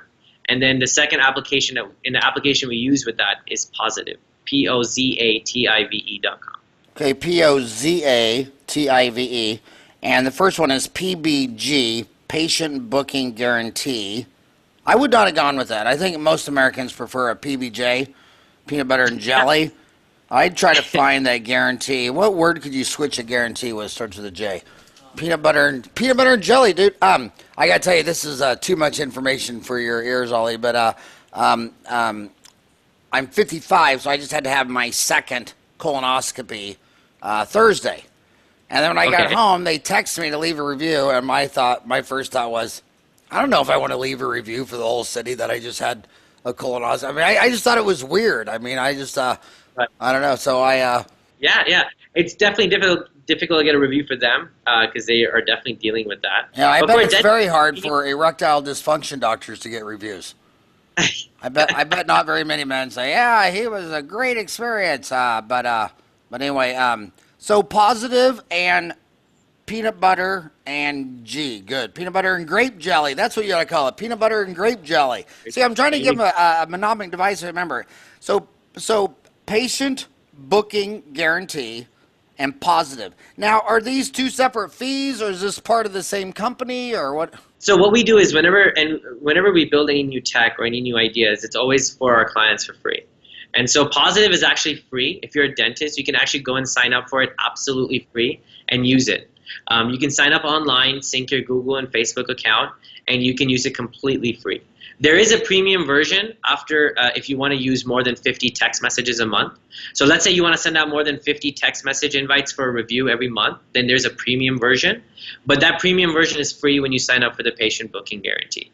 And then the second application, in the application we use with that is Positive, POZATIVE.com. Okay, POZATIVE. And the first one is PBG, Patient Booking Guarantee. I would not have gone with that. I think most Americans prefer a PBJ, peanut butter and jelly. I'd try to find that guarantee. What word could you switch a guarantee with? Starts with a J. Peanut butter and jelly, dude. I gotta tell you, this is too much information for your ears, Ollie. But I'm 55, so I just had to have my second colonoscopy Thursday. And then when I got home, they texted me to leave a review, and my first thought was, I don't know if I want to leave a review for the whole city that I just had a colonoscopy. I mean, I just thought it was weird. I mean, I just I don't know. So yeah, it's definitely difficult to get a review for them because they are definitely dealing with that. Yeah, I bet it's very hard for erectile dysfunction doctors to get reviews. I bet not very many men say, yeah, he was a great experience. But anyway, so Positive and peanut butter and good. Peanut butter and grape jelly. That's what you ought to call it. Peanut butter and grape jelly. See, I'm trying to give them a mnemonic device to remember. So patient booking guarantee and Positive. Now, are these two separate fees, or is this part of the same company, or what? So what we do is whenever we build any new tech or any new ideas, it's always for our clients for free. And so Positive is actually free. If you're a dentist, you can actually go and sign up for it absolutely free and use it. You can sign up online, sync your Google and Facebook account, and you can use it completely free. There is a premium version after if you want to use more than 50 text messages a month. So let's say you want to send out more than 50 text message invites for a review every month, then there's a premium version. But that premium version is free when you sign up for the patient booking guarantee.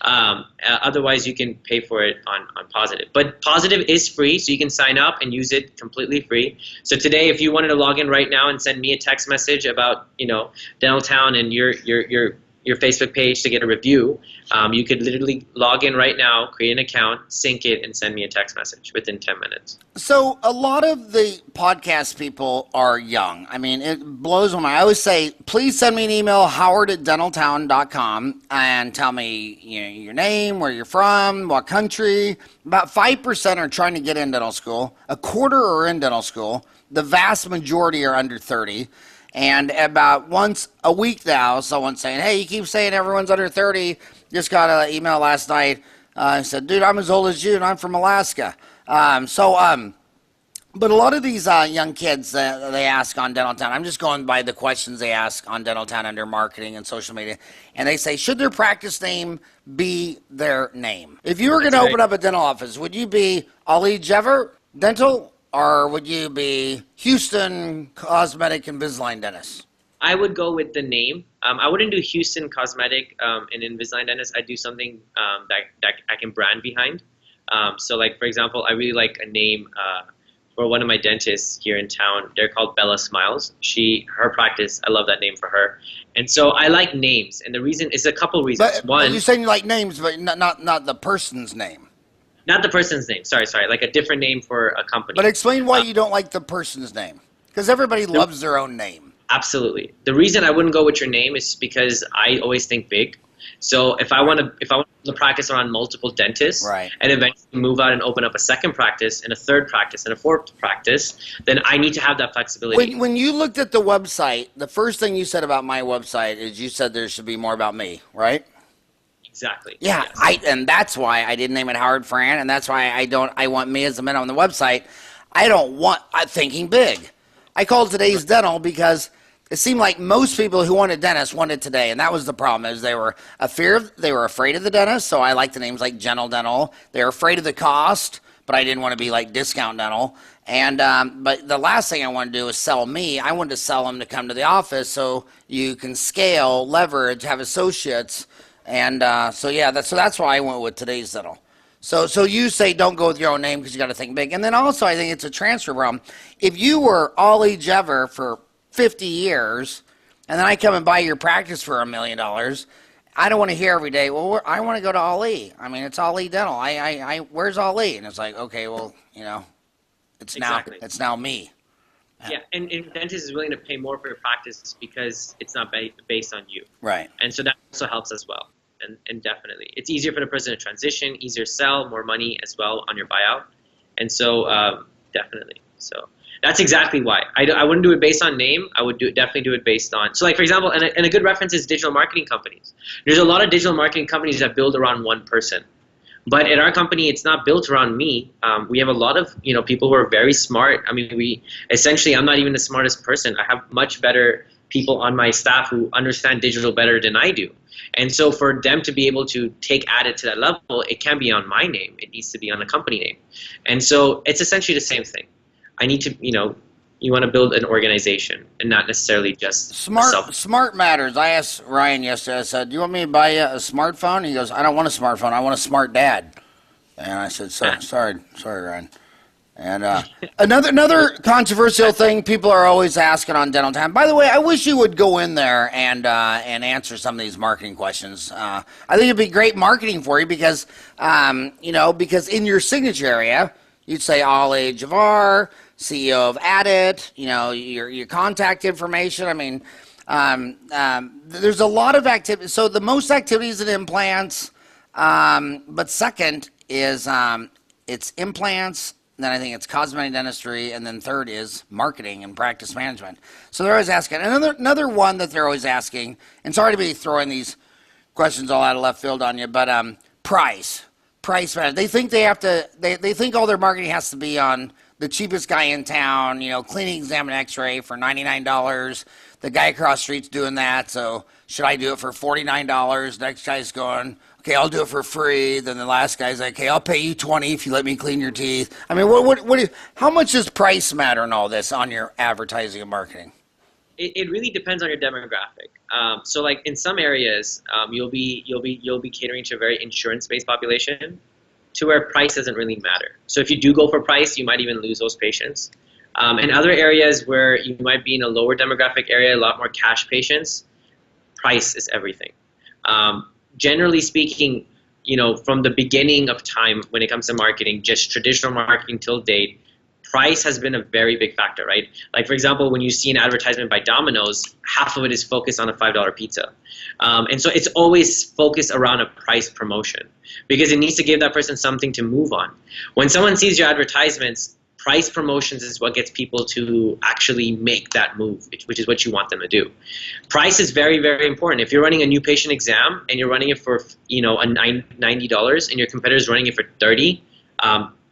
Otherwise, you can pay for it on Positive. But Positive is free, so you can sign up and use it completely free. So today, if you wanted to log in right now and send me a text message about, Dental Town and your Facebook page to get a review, you could literally log in right now, create an account, sync it, and send me a text message within 10 minutes. So a lot of the podcast people are young. I mean, it blows my mind. I always say, please send me an email, howard@dentaltown.com, and tell me your name, where you're from, what country. About 5% are trying to get in dental school. A quarter are in dental school. The vast majority are under 30. And about once a week now, someone's saying, hey, you keep saying everyone's under 30. Just got an email last night. I said, dude, I'm as old as you, and I'm from Alaska. But a lot of these young kids they ask on Dental Town, I'm just going by the questions they ask on Dental Town under marketing and social media, and they say, should their practice name be their name? If you were going to open up a dental office, would you be Ali Jhaver Dental, or would you be Houston Cosmetic Invisalign Dentist? I would go with the name. I wouldn't do Houston Cosmetic and Invisalign Dentist. I'd do something that I can brand behind. So, like, for example, I really like a name for one of my dentists here in town. They're called Bella Smiles. Her practice, I love that name for her. And so I like names. And the reason is a couple reasons. One, you're saying you like names, but not the person's name. Not the person's name. Sorry. Like a different name for a company. But explain why you don't like the person's name. Because everybody loves their own name. Absolutely. The reason I wouldn't go with your name is because I always think big. So if I want to practice around multiple dentists, right, and eventually move out and open up a second practice and a third practice and a fourth practice, then I need to have that flexibility. When you looked at the website, the first thing you said about my website is you said there should be more about me, right? Exactly. Yeah, yes. And that's why I didn't name it Howard Farran, and that's why I want me as the man on the website. I don't want thinking big. I called Today's Dental because it seemed like most people who wanted dentists wanted today, and that was the problem. Is they were afraid of the dentist, so I like the names like Gentle Dental. They were afraid of the cost, but I didn't want to be like Discount Dental. And but the last thing I wanted to do was sell me. I wanted to sell them to come to the office so you can scale, leverage, have associates. And so that's why I went with Today's Dental. So you say don't go with your own name because you got to think big. And then also I think it's a transfer problem. If you were Ali Jhaver for 50 years, and then I come and buy your practice for $1 million, I don't want to hear every day, well, I want to go to Ali. I mean, it's Ali Dental. Where's Ali? And it's like, okay, well, Exactly. it's now me. Yeah, and dentist is willing to pay more for your practice because it's not based on you. Right. And so that also helps as well. And definitely. It's easier for the person to transition, easier sell, more money as well on your buyout. And so definitely. So that's exactly why. I wouldn't do it based on name. I would definitely do it based on, so like for example, and a good reference is digital marketing companies. There's a lot of digital marketing companies that build around one person. But at our company, it's not built around me. We have a lot of people who are very smart. I mean, I'm not even the smartest person. I have much better people on my staff who understand digital better than I do. And so for them to be able to take Adit to that level, it can't be on my name. It needs to be on a company name. And so it's essentially the same thing. I need to, you want to build an organization and not necessarily just smart matters. I asked Ryan yesterday, I said, do you want me to buy you a smartphone? He goes, I don't want a smartphone. I want a smart dad. And I said, sorry, Ryan. And another controversial thing people are always asking on Dental Time. By the way, I wish you would go in there and answer some of these marketing questions. I think it'd be great marketing for you because because in your signature area, you'd say Ali Jhaver, CEO of Adit, your contact information. I mean, there's a lot of activity. So the most activities in implants, but second is it's implants. Then I think it's cosmetic dentistry, and then third is marketing and practice management. So they're always asking. Another one that they're always asking, and sorry to be throwing these questions all out of left field on you, but price matters. They think they have to. They think all their marketing has to be on the cheapest guy in town. Cleaning, exam, and X-ray for $99. The guy across the street's doing that, so should I do it for $49? Next guy's going, okay, I'll do it for free. Then the last guy's like, okay, I'll pay you $20 if you let me clean your teeth. I mean, how much does price matter in all this on your advertising and marketing? It really depends on your demographic. So like in some areas, you'll be catering to a very insurance-based population, to where price doesn't really matter. So if you do go for price, you might even lose those patients. In other areas where you might be in a lower demographic area, a lot more cash patients, price is everything. Generally speaking, from the beginning of time when it comes to marketing, just traditional marketing till date, price has been a very big factor, right? Like, for example, when you see an advertisement by Domino's, half of it is focused on a $5 pizza. And so it's always focused around a price promotion because it needs to give that person something to move on. When someone sees your advertisements, price promotions is what gets people to actually make that move, which is what you want them to do. Price is very, very important. If you're running a new patient exam and you're running it for $90 and your competitor's running it for $30,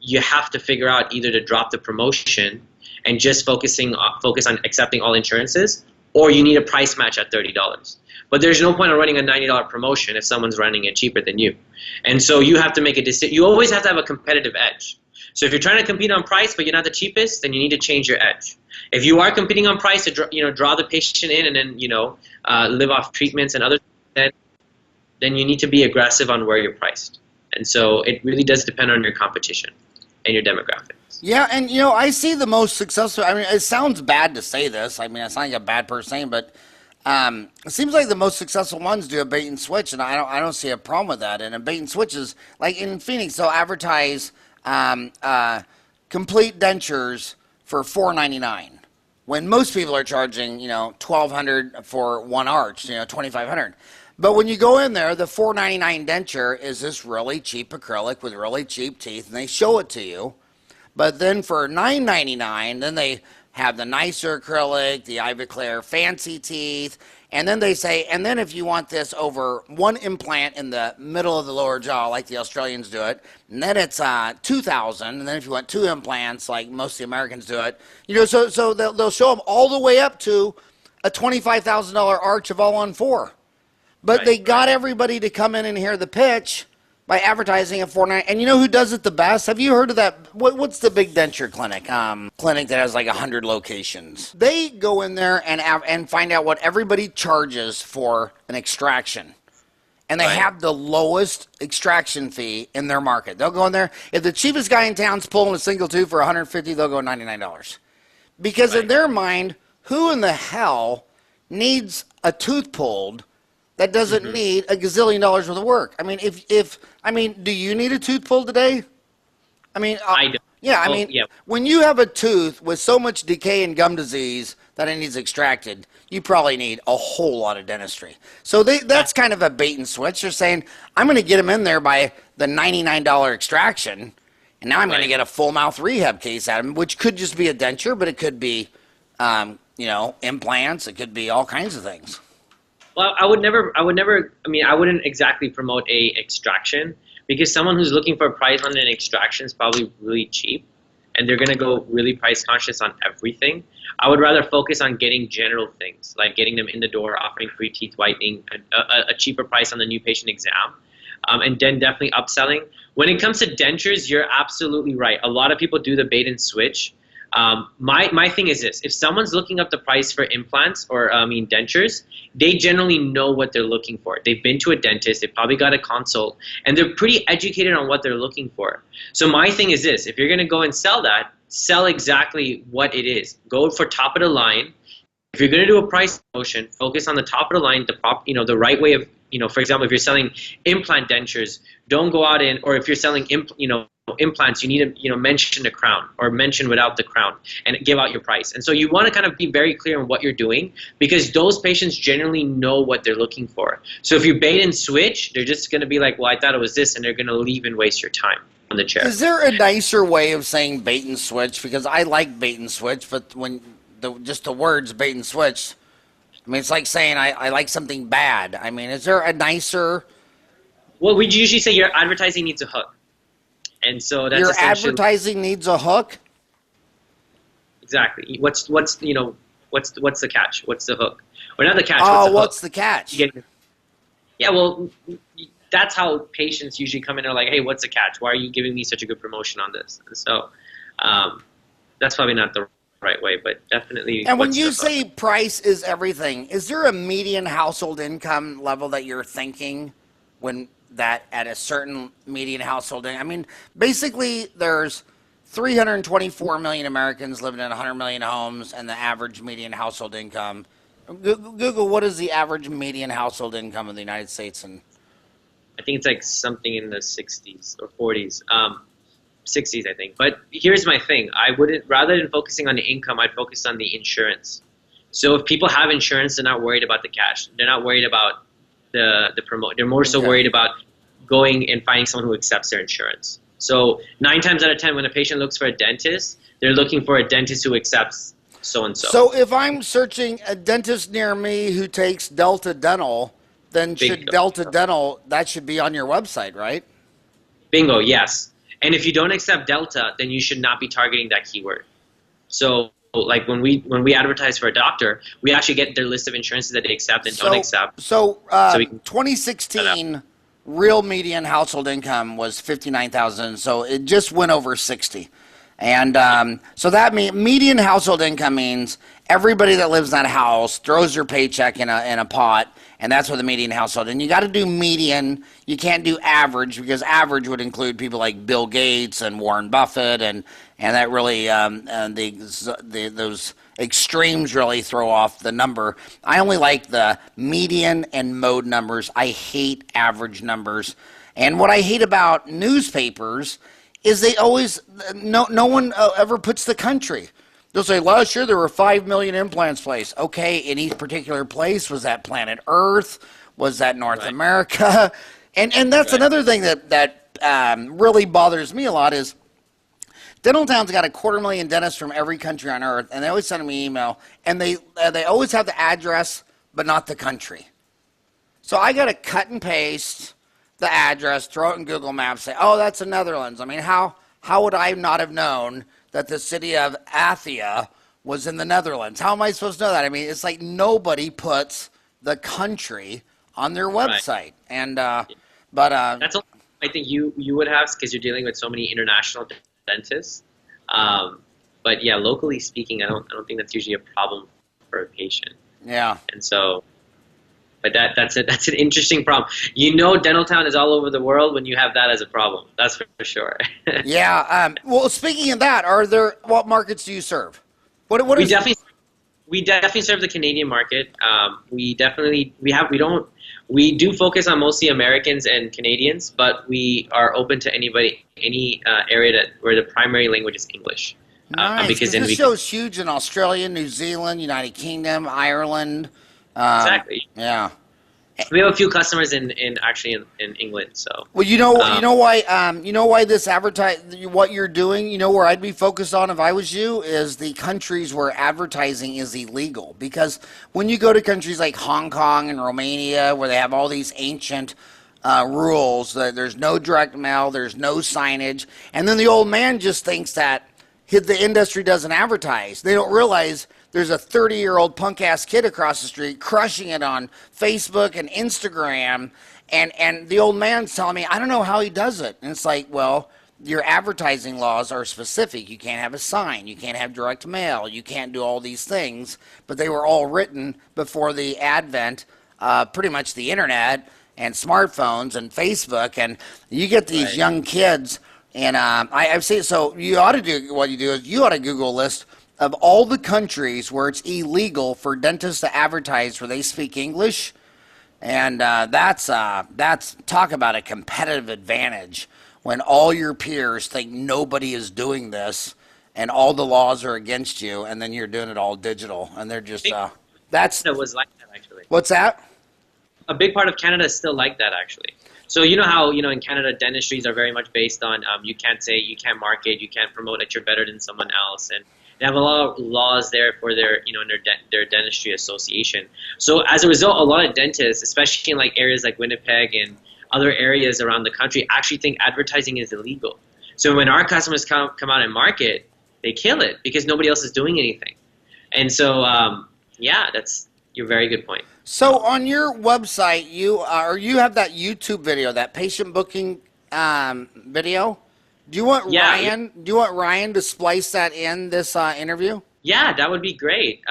you have to figure out either to drop the promotion and just focus on accepting all insurances, or you need a price match at $30. But there's no point in running a $90 promotion if someone's running it cheaper than you. And so you have to make a decision. You always have to have a competitive edge. So if you're trying to compete on price but you're not the cheapest, then you need to change your edge. If you are competing on price to draw the patient in and then live off treatments and other things, then you need to be aggressive on where you're priced. And so it really does depend on your competition and your demographics. Yeah, and I see the most successful. I mean, it sounds bad to say this. I mean, it's not like a bad person saying, but it seems like the most successful ones do a bait and switch, and I don't see a problem with that. And a bait and switch is like in Phoenix, they'll advertise complete dentures for $4.99 when most people are charging $1,200 for one arch, $2,500. But when you go in there, the $4.99 denture is this really cheap acrylic with really cheap teeth, and they show it to you. But then for $9.99, then they have the nicer acrylic, the Ivoclar fancy teeth, and then they say, and then if you want this over one implant in the middle of the lower jaw, like the Australians do it, and then it's $2,000, and then if you want two implants, like most of the Americans do it, so they'll show them all the way up to a $25,000 arch of all on four. But they got everybody to come in and hear the pitch by advertising at $4.99. And you know who does it the best? Have you heard of that? What's the big denture clinic? Clinic that has like 100 locations. They go in there and find out what everybody charges for an extraction. And they have the lowest extraction fee in their market. They'll go in there. If the cheapest guy in town's pulling a single tooth for $150, they'll go $99. Because in their mind, who in the hell needs a tooth pulled that doesn't need a gazillion dollars worth of work. I mean, do you need a tooth pulled today? I mean, I do. yeah, I Oh, mean, yeah. when you have a tooth with so much decay and gum disease that it needs extracted, you probably need a whole lot of dentistry. So that's kind of a bait and switch. They're saying, I'm going to get them in there by the $99 extraction, and now I'm going to get a full mouth rehab case out of them, which could just be a denture, but it could be, implants. It could be all kinds of things. Well, I wouldn't exactly promote a extraction, because someone who's looking for a price on an extraction is probably really cheap, and they're going to go really price conscious on everything. I would rather focus on getting general things, like getting them in the door, offering free teeth whitening, a cheaper price on the new patient exam, and then definitely upselling. When it comes to dentures, you're absolutely right. A lot of people do the bait and switch. My thing is this: if someone's looking up the price for implants or dentures, they generally know what they're looking for. They've been to a dentist, they probably got a consult, and they're pretty educated on what they're looking for. So my thing is this: if you're going to go and sell that, sell exactly what it is. Go for top of the line. If you're going to do a price promotion, focus on the top of the line, the right way of, for example, if you're selling implant dentures, don't go out or if you're selling implants, you need to mention the crown or mention without the crown and give out your price. And so you want to kind of be very clear on what you're doing, because those patients generally know what they're looking for. So if you bait and switch, they're just going to be like, well, I thought it was this, and they're going to leave and waste your time on the chair. Is there a nicer way of saying bait and switch? Because I like bait and switch, but when just the words bait and switch, I mean, it's like saying I like something bad. I mean, is there a nicer? Well, we usually say your advertising needs a hook. And so that's your advertising needs a hook. Exactly. What's the catch? What's the hook? Or not the catch. What's the catch? Yeah, well, that's how patients usually come in and are like, hey, what's the catch? Why are you giving me such a good promotion on this? And so that's probably not the right way, but definitely. And when you say price is everything, is there a median household income level that you're thinking when that at a certain median household income? I mean, basically there's 324 million Americans living in 100 million homes, and the average median household income. Google, what is the average median household income in the United States? And I think it's like something in the 60s or 40s. 60s, I think. But here's my thing. Rather than focusing on the income, I'd focus on the insurance. So if people have insurance, they're not worried about the cash. They're not worried about the promote. They're more so worried about going and finding someone who accepts their insurance. So 9 times out of 10, when a patient looks for a dentist, they're looking for a dentist who accepts so-and-so. So if I'm searching a dentist near me who takes Delta Dental, then Delta Dental, that should be on your website, right? Bingo, yes. And if you don't accept Delta, then you should not be targeting that keyword. So like when we advertise for a doctor, we actually get their list of insurances that they accept and don't accept. So 2016 real median household income was $59,000, so it just went over 60. And so that median household income means everybody that lives in that house throws their paycheck in a pot, and that's what the median household. And you got to do median. You can't do average, because average would include people like Bill Gates and Warren Buffett, and that really those extremes really throw off the number. I only like the median and mode numbers. I hate average numbers. And what I hate about newspapers is they always no one ever puts the country. They'll say last year there were 5 million implants placed. Okay, in each particular place, was that planet Earth? Was that North America? And that's another thing that really bothers me a lot is Dentaltown's got 250,000 dentists from every country on Earth, and they always send me an email, and they always have the address but not the country. So I got to cut and paste the address, throw it in Google Maps, say, oh, that's the Netherlands. I mean, how would I not have known that the city of Athia was in the Netherlands? How am I supposed to know that? I mean, it's like nobody puts the country on their website. Right. And that's I think you would have, because you're dealing with so many international dentists. But yeah, locally speaking, I don't think that's usually a problem for a patient. Yeah. And so. But that's an interesting problem. Dentaltown is all over the world when you have that as a problem. That's for sure. Yeah. Well, speaking of that, what markets do you serve? What we is definitely We definitely serve the Canadian market. We do focus on mostly Americans and Canadians, but we are open to anybody, any area where the primary language is English. Nice, Because because then this we can, show's huge in Australia, New Zealand, United Kingdom, Ireland. exactly. Yeah. We have a few customers in England, so. Well, you know why this what you're doing. You know where I'd be focused on if I was you is the countries where advertising is illegal. Because when you go to countries like Hong Kong and Romania, where they have all these ancient rules, that there's no direct mail, there's no signage, and then the old man just thinks that the industry doesn't advertise. They don't realize there's a 30-year-old punk-ass kid across the street crushing it on Facebook and Instagram, and the old man's telling me, I don't know how he does it. And it's like, well, your advertising laws are specific. You can't have a sign. You can't have direct mail. You can't do all these things. But they were all written before the advent, pretty much the internet and smartphones and Facebook. And you get these young kids, and I've seen, so you ought to do, what you do is you ought to Google a list of all the countries where it's illegal for dentists to advertise where they speak English. And that's talk about a competitive advantage when all your peers think nobody is doing this and all the laws are against you, and then you're doing it all digital, and they're just that's Canada was like that, actually. What's that? A big part of Canada is still like that, actually. So you know how, in Canada, dentistries are very much based on you can't say, you can't market, you can't promote that you're better than someone else, and they have a lot of laws there for their, in their dentistry association. So as a result, a lot of dentists, especially in like areas like Winnipeg and other areas around the country, actually think advertising is illegal. So when our customers come out and market, they kill it because nobody else is doing anything. And so, yeah, that's your very good point. So on your website, you have that YouTube video, that patient booking video. Do you want Ryan? Do you want Ryan to splice that in this interview? Yeah, that would be great.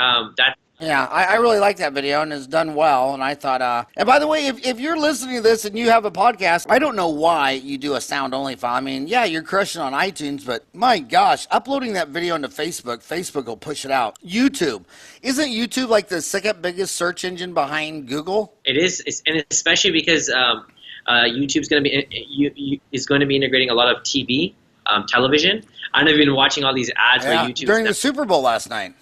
Yeah, I really like that video, and it's done well. And I thought, and by the way, if you're listening to this and you have a podcast, I don't know why you do a sound-only file. I mean, yeah, you're crushing on iTunes, but my gosh, uploading that video into Facebook will push it out. YouTube. Isn't YouTube like the second biggest search engine behind Google? It is, and especially because YouTube's going to be integrating a lot of TV, television. I know you've been watching all these ads where YouTube during the Super Bowl last night.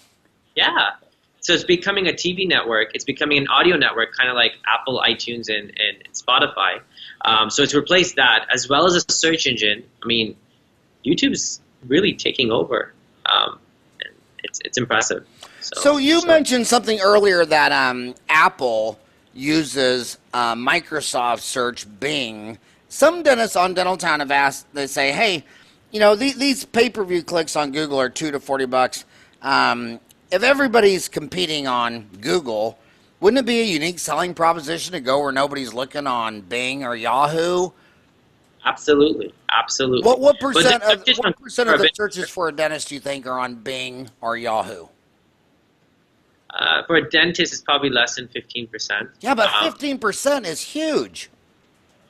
Yeah. So it's becoming a TV network. It's becoming an audio network, kind of like Apple, iTunes, and Spotify. So it's replaced that, as well as a search engine. I mean, YouTube's really taking over. And it's impressive. So you mentioned something earlier that Apple uses Microsoft Search Bing. Some dentists on Dental Town have asked, they say, hey, these pay-per-view clicks on Google are $2 to $40. If everybody's competing on Google, wouldn't it be a unique selling proposition to go where nobody's looking on Bing or Yahoo? Absolutely. What percent of the searches for a dentist do you think are on Bing or Yahoo? For a dentist, it's probably less than 15%. Yeah, but 15% is huge.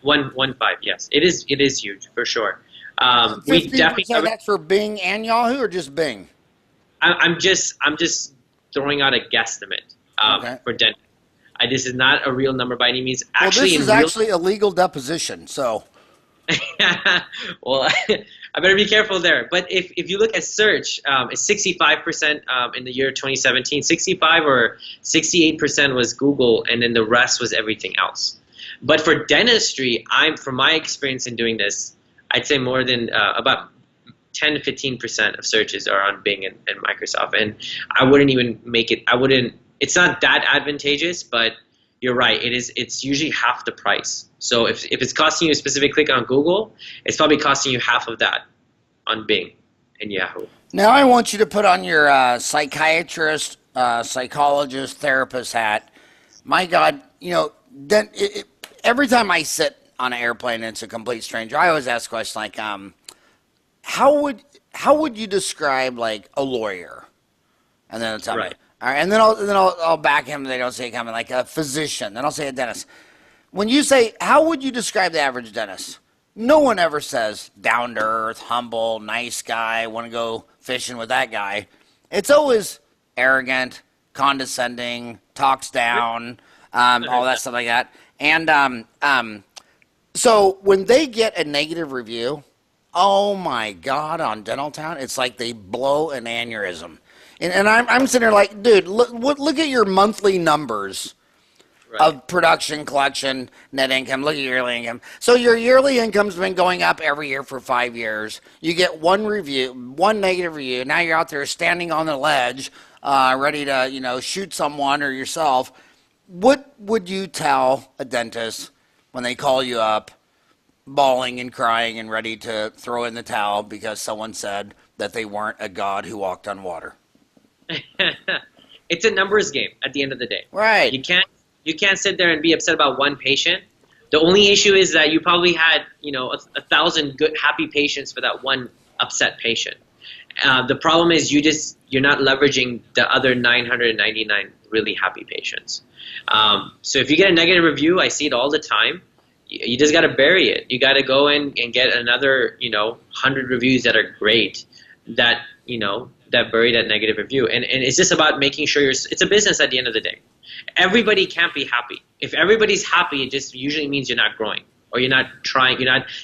1.5, yes, it is huge for sure. 15% that's for Bing and Yahoo, or just Bing? I'm just throwing out a guesstimate for dentists. This is not a real number by any means. Actually, this is actually a legal deposition, so. Well, I better be careful there. But if you look at search, it's 65% in the year 2017. 65 or 68% was Google, and then the rest was everything else. But for dentistry, from my experience in doing this, I'd say more than about 10 to 15% of searches are on Bing and Microsoft. And I wouldn't even make it, it's not that advantageous, but you're right, it's usually half the price. So if it's costing you a specific click on Google, it's probably costing you half of that on Bing and Yahoo. Now I want you to put on your psychiatrist, psychologist, therapist hat. My God, every time I sit on an airplane and it's a complete stranger, I always ask questions like, how would you describe like a lawyer? And then they'll tell me. All right, and then I'll back him. They don't say it coming, like a physician. Then I'll say a dentist. When you say, how would you describe the average dentist? No one ever says down to earth, humble, nice guy, want to go fishing with that guy. It's always arrogant, condescending, talks down, all that stuff like that. And so when they get a negative review, oh my God, on Dental Town, it's like they blow an aneurysm. And I'm sitting there like, dude, look at your monthly numbers of production, collection, net income. Look at your yearly income. So your yearly income's been going up every year for 5 years. You get one review, one negative review. Now you're out there standing on the ledge, ready to, shoot someone or yourself. What would you tell a dentist when they call you up, bawling and crying and ready to throw in the towel because someone said that they weren't a god who walked on water? It's a numbers game at the end of the day. Right. You can't sit there and be upset about one patient. The only issue is that you probably had, 1,000 good, happy patients for that one upset patient. The problem is you're not leveraging the other 999 really happy patients. So if you get a negative review, I see it all the time. You just got to bury it. You got to go in and get another, 100 reviews that are great that bury that negative review. And it's just about making sure it's a business at the end of the day. Everybody can't be happy. If everybody's happy, it just usually means you're not growing or you're not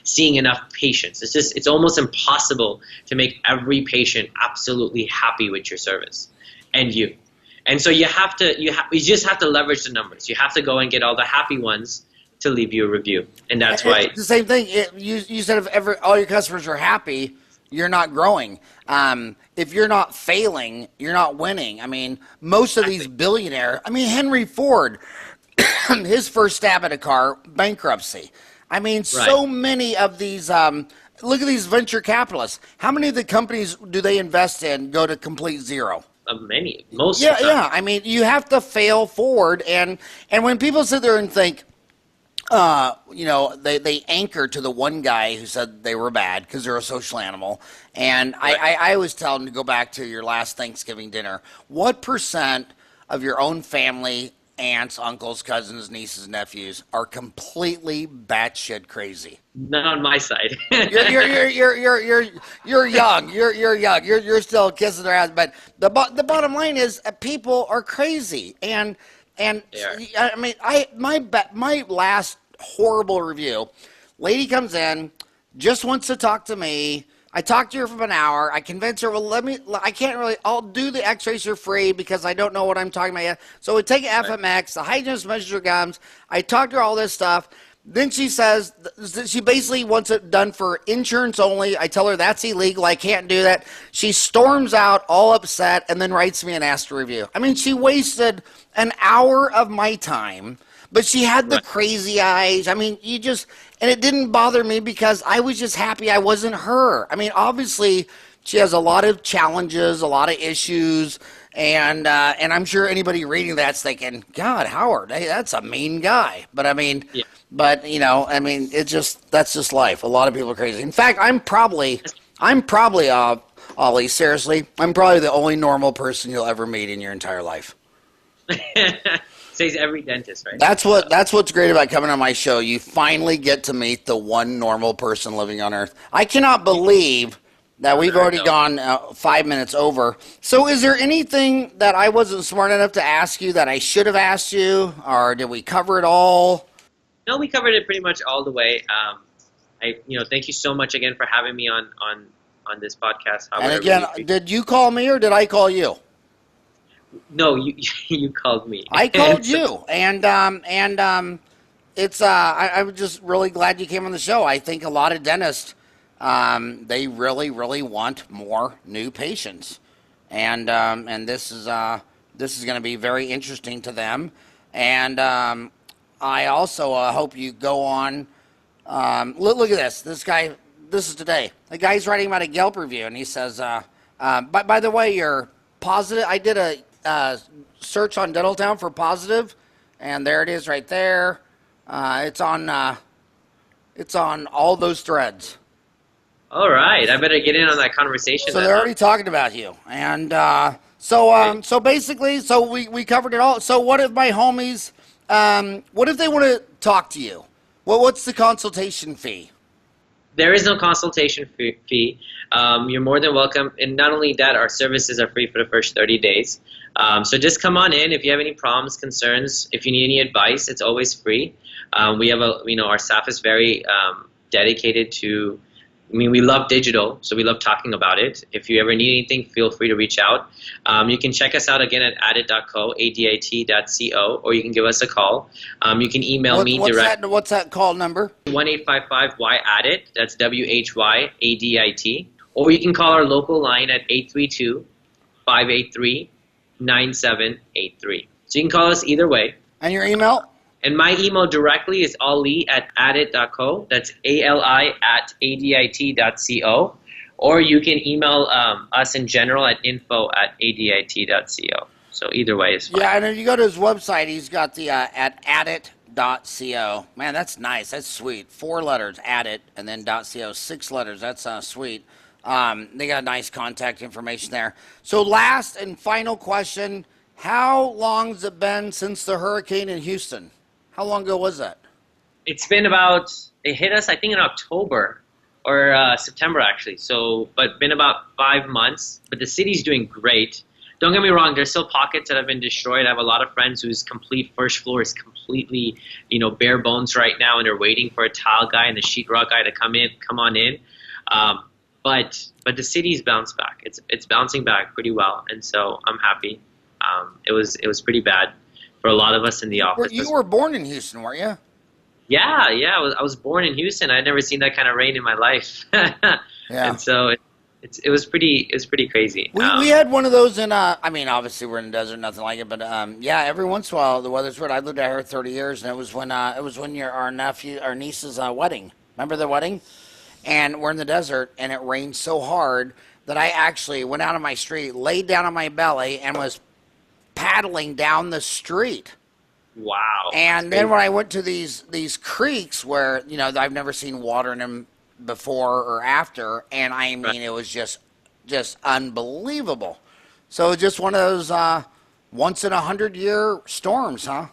seeing enough patients. It's almost impossible to make every patient absolutely happy with your service and you. And so you just have to leverage the numbers. You have to go and get all the happy ones to leave you a review. And that's why it's the same thing. You said if all your customers are happy, you're not growing. If you're not failing, you're not winning. I mean, most of these billionaires, Henry Ford, his first stab at a car, bankruptcy. So many of these, look at these venture capitalists. How many of the companies do they invest in go to complete zero? Many, most. Yeah. You have to fail forward. And when people sit there and think, they anchor to the one guy who said they were bad because they're a social animal. And I always tell them to go back to your last Thanksgiving dinner. What % of your own family, aunts, uncles, cousins, nieces, nephews are completely batshit crazy? Not on my side. You're young. You're young. You're still kissing their ass. But the bottom line is people are crazy. And my last horrible review, lady comes in, just wants to talk to me. I talked to her for an hour. I convinced her, I'll do the x-rays for free because I don't know what I'm talking about yet. So we take FMX, the hygienist measures her gums. I talked to her all this stuff. Then she says she basically wants it done for insurance only. I tell her that's illegal. I can't do that. She storms out all upset and then writes me an Ask review. She wasted an hour of my time, but she had the crazy eyes. And it didn't bother me because I was just happy I wasn't her. Obviously she has a lot of challenges, a lot of issues. And I'm sure anybody reading that's thinking, God, Howard, hey, that's a mean guy. But it's that's just life. A lot of people are crazy. In fact, I'm probably, Ollie, seriously, I'm probably the only normal person you'll ever meet in your entire life. Says every dentist, right? That's what's great about coming on my show. You finally get to meet the one normal person living on Earth. I cannot believe that we've already gone 5 minutes over. So is there anything that I wasn't smart enough to ask you that I should have asked you, or did we cover it all? No, we covered it pretty much all the way. Thank you so much again for having me on this podcast. And again, did you call me or did I call you? No, you called me. I called you, and it's I'm just really glad you came on the show. I think a lot of dentists, they really, really want more new patients, and this is going to be very interesting to them. And I also hope you go on. Look at this. This guy. This is today. The guy's writing about a Yelp review, and he says, by the way, you're positive. I did a search on Dental Town for positive, and there it is right there. It's on all those threads. All right, I better get in on that conversation. So they're already talking about you, and so basically, we covered it all. So what if my homies, what if they want to talk to you? What's the consultation fee? There is no consultation fee. You're more than welcome. And not only that, our services are free for the first 30 days. So just come on in. If you have any problems, concerns, if you need any advice, it's always free. We have our staff is very dedicated to, we love digital, so we love talking about it. If you ever need anything, feel free to reach out. You can check us out again at adit.co, adit.co, or you can give us a call. You can email me direct. What's that call number? 1-855-WHY-ADIT, that's WHYADIT. Or you can call our local line at 832-583-9783. So you can call us either way. And your email? And my email directly is ali@adit.co. That's ali@adit.co. Or you can email us in general at info@adit.co. So either way is fine. Yeah, and if you go to his website, he's got the at adit.co. Man, that's nice. That's sweet. 4 letters, adit, and then .co, 6 letters. That's sweet. They got nice contact information there. So last and final question, how long has it been since the hurricane in Houston? How long ago was that? It's been it hit us, I think, in October or September, actually. So, but been about 5 months. But the city's doing great. Don't get me wrong, there's still pockets that have been destroyed. I have a lot of friends whose complete first floor is completely, bare bones right now, and they're waiting for a tile guy and the sheetrock guy to come on in. But the city's bounced back. It's bouncing back pretty well, and so I'm happy. It was pretty bad for a lot of us in the office. You were born in Houston, weren't you? Yeah. I was born in Houston. I'd never seen that kind of rain in my life. Yeah. And so it was pretty crazy. We had one of those in obviously we're in the desert, nothing like it, but yeah, every once in a while the weather's weird. I lived out here 30 years, and it was when our niece's wedding. Remember the wedding? And we're in the desert, and it rained so hard that I actually went out on my street, laid down on my belly, and was paddling down the street. Wow. And then when I went to these creeks where, I've never seen water in them before or after, and it was just unbelievable. So just one of those once in 100-year storms, huh?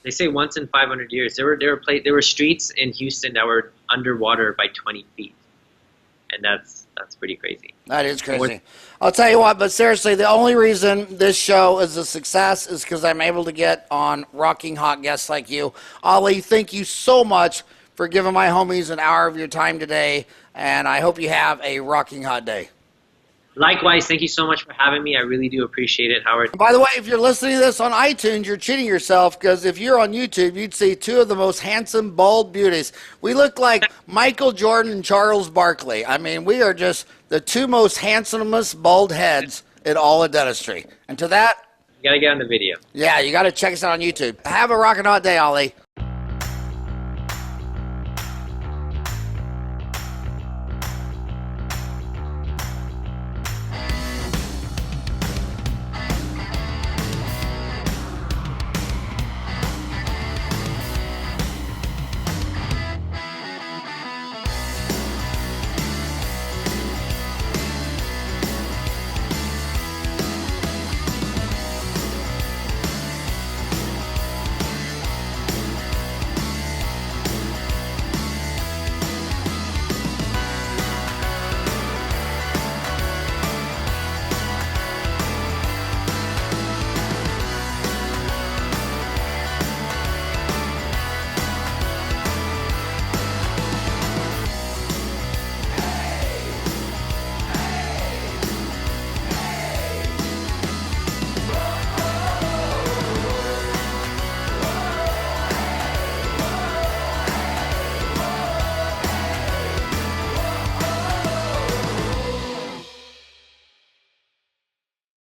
They say once in 500 years. There were streets in Houston that were underwater by 20 feet. And that's pretty crazy. That is crazy. I'll tell you what, but seriously, the only reason this show is a success is because I'm able to get on rocking hot guests like you. Ali, thank you so much for giving my homies an hour of your time today, and I hope you have a rocking hot day. Likewise, thank you so much for having me. I really do appreciate it, Howard. By the way, if you're listening to this on iTunes, you're cheating yourself, because if you're on YouTube, you'd see 2 of the most handsome, bald beauties. We look like Michael Jordan and Charles Barkley. We are just the 2 most handsomest bald heads in all of dentistry. And to that, You got to get on the video. yeah, you got to check us out on YouTube. Have a rockin' hot day, Ali.